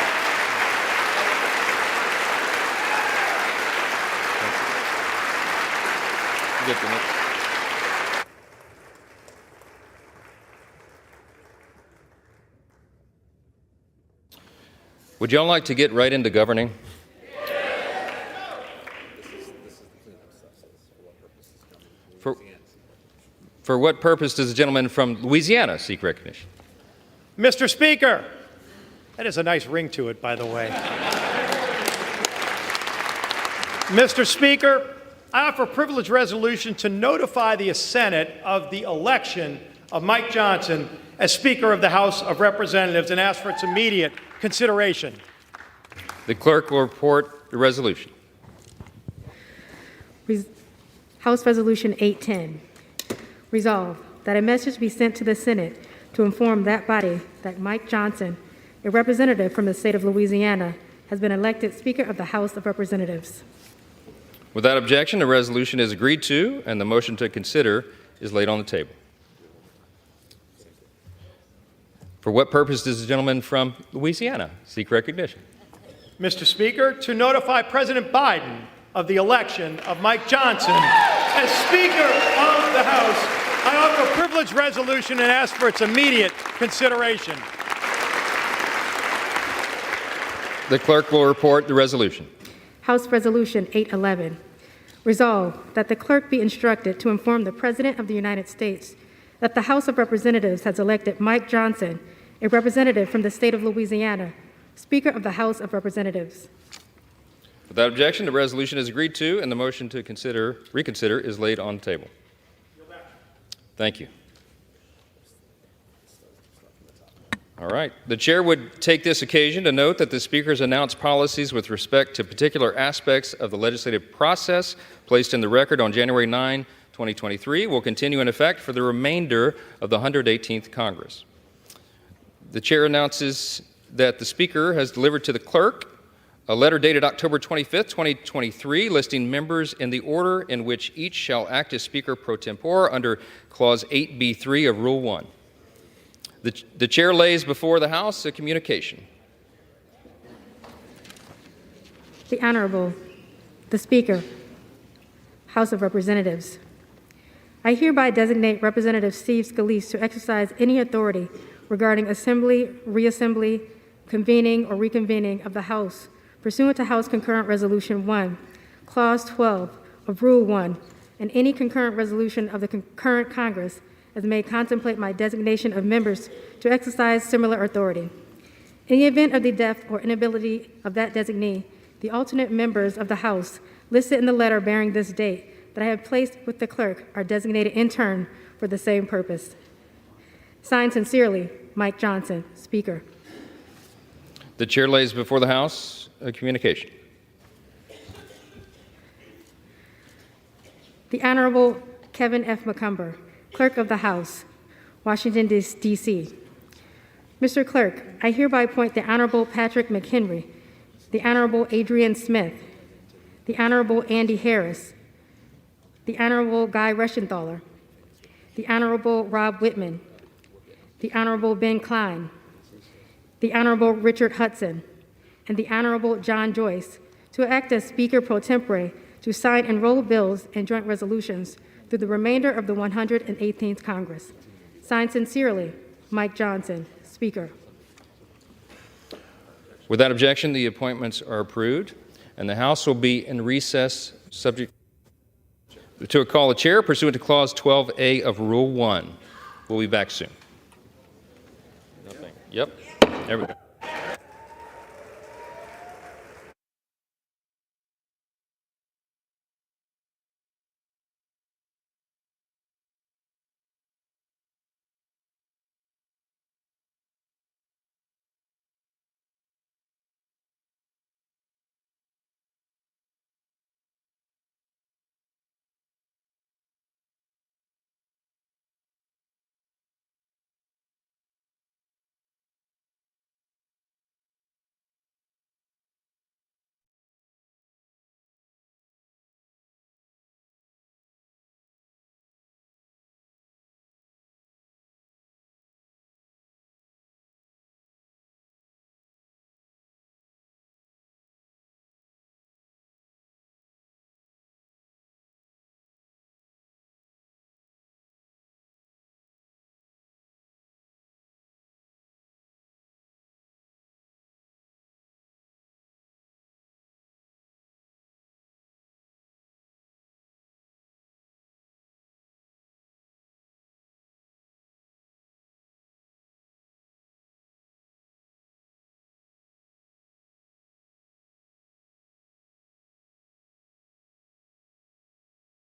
Get the next. Would y'all like to get right into governing? For what purpose does the gentleman from Louisiana seek recognition? Mr. Speaker, that is a nice ring to it, by the way. Mr. Speaker, I offer a privilege resolution to notify the Senate of the election of Mike Johnson as Speaker of the House of Representatives and ask for its immediate consideration. The clerk will report the resolution. House Resolution 810. Resolved that a message be sent to the Senate to inform that body that Mike Johnson, a representative from the state of Louisiana, has been elected Speaker of the House of Representatives. Without objection, the resolution is agreed to, and the motion to consider is laid on the table. For what purpose does the gentleman from Louisiana seek recognition? Mr. Speaker, to notify President Biden of the election of Mike Johnson as Speaker of the House, I offer a privilege resolution and ask for its immediate consideration. The clerk will report the resolution. House Resolution 811. Resolved that the clerk be instructed to inform the President of the United States that the House of Representatives has elected Mike Johnson, a representative from the state of Louisiana, Speaker of the House of Representatives. Without objection, the resolution is agreed to, and the motion to reconsider is laid on the table. Thank you. All right. The chair would take this occasion to note that the Speaker's announced policies with respect to particular aspects of the legislative process placed in the record on January 9, 2023 will continue in effect for the remainder of the 118th Congress. The chair announces that the Speaker has delivered to the clerk a letter dated October 25, 2023, listing members in the order in which each shall act as Speaker pro tempore under Clause 8B3 of Rule 1. The chair lays before the House a communication. The Honorable, the Speaker, House of Representatives. I hereby designate Representative Steve Scalise to exercise any authority regarding assembly, reassembly, convening, or reconvening of the House pursuant to House Concurrent Resolution 1, Clause 12 of Rule 1, and any concurrent resolution of the concurrent Congress as may contemplate my designation of members to exercise similar authority. In the event of the death or inability of that designee, the alternate members of the House listed in the letter bearing this date that I have placed with the clerk are designated in turn for the same purpose. Signed sincerely, Mike Johnson, Speaker. The chair lays before the House a communication. The Honorable Kevin F. McCumber, Clerk of the House, Washington, D.C. Mr. Clerk, I hereby appoint the Honorable Patrick McHenry, the Honorable Adrian Smith, the Honorable Andy Harris, the Honorable Guy Reschenthaler, the Honorable Rob Whitman, the Honorable Ben Klein, the Honorable Richard Hudson, and the Honorable John Joyce to act as Speaker pro tempore to sign and roll bills and joint resolutions through the remainder of the 118th Congress. Signed sincerely, Mike Johnson, Speaker. Without objection, the appointments are approved, and the House will be in recess subject to a call of chair pursuant to Clause 12A of Rule 1. We'll be back soon. Yep, there we go.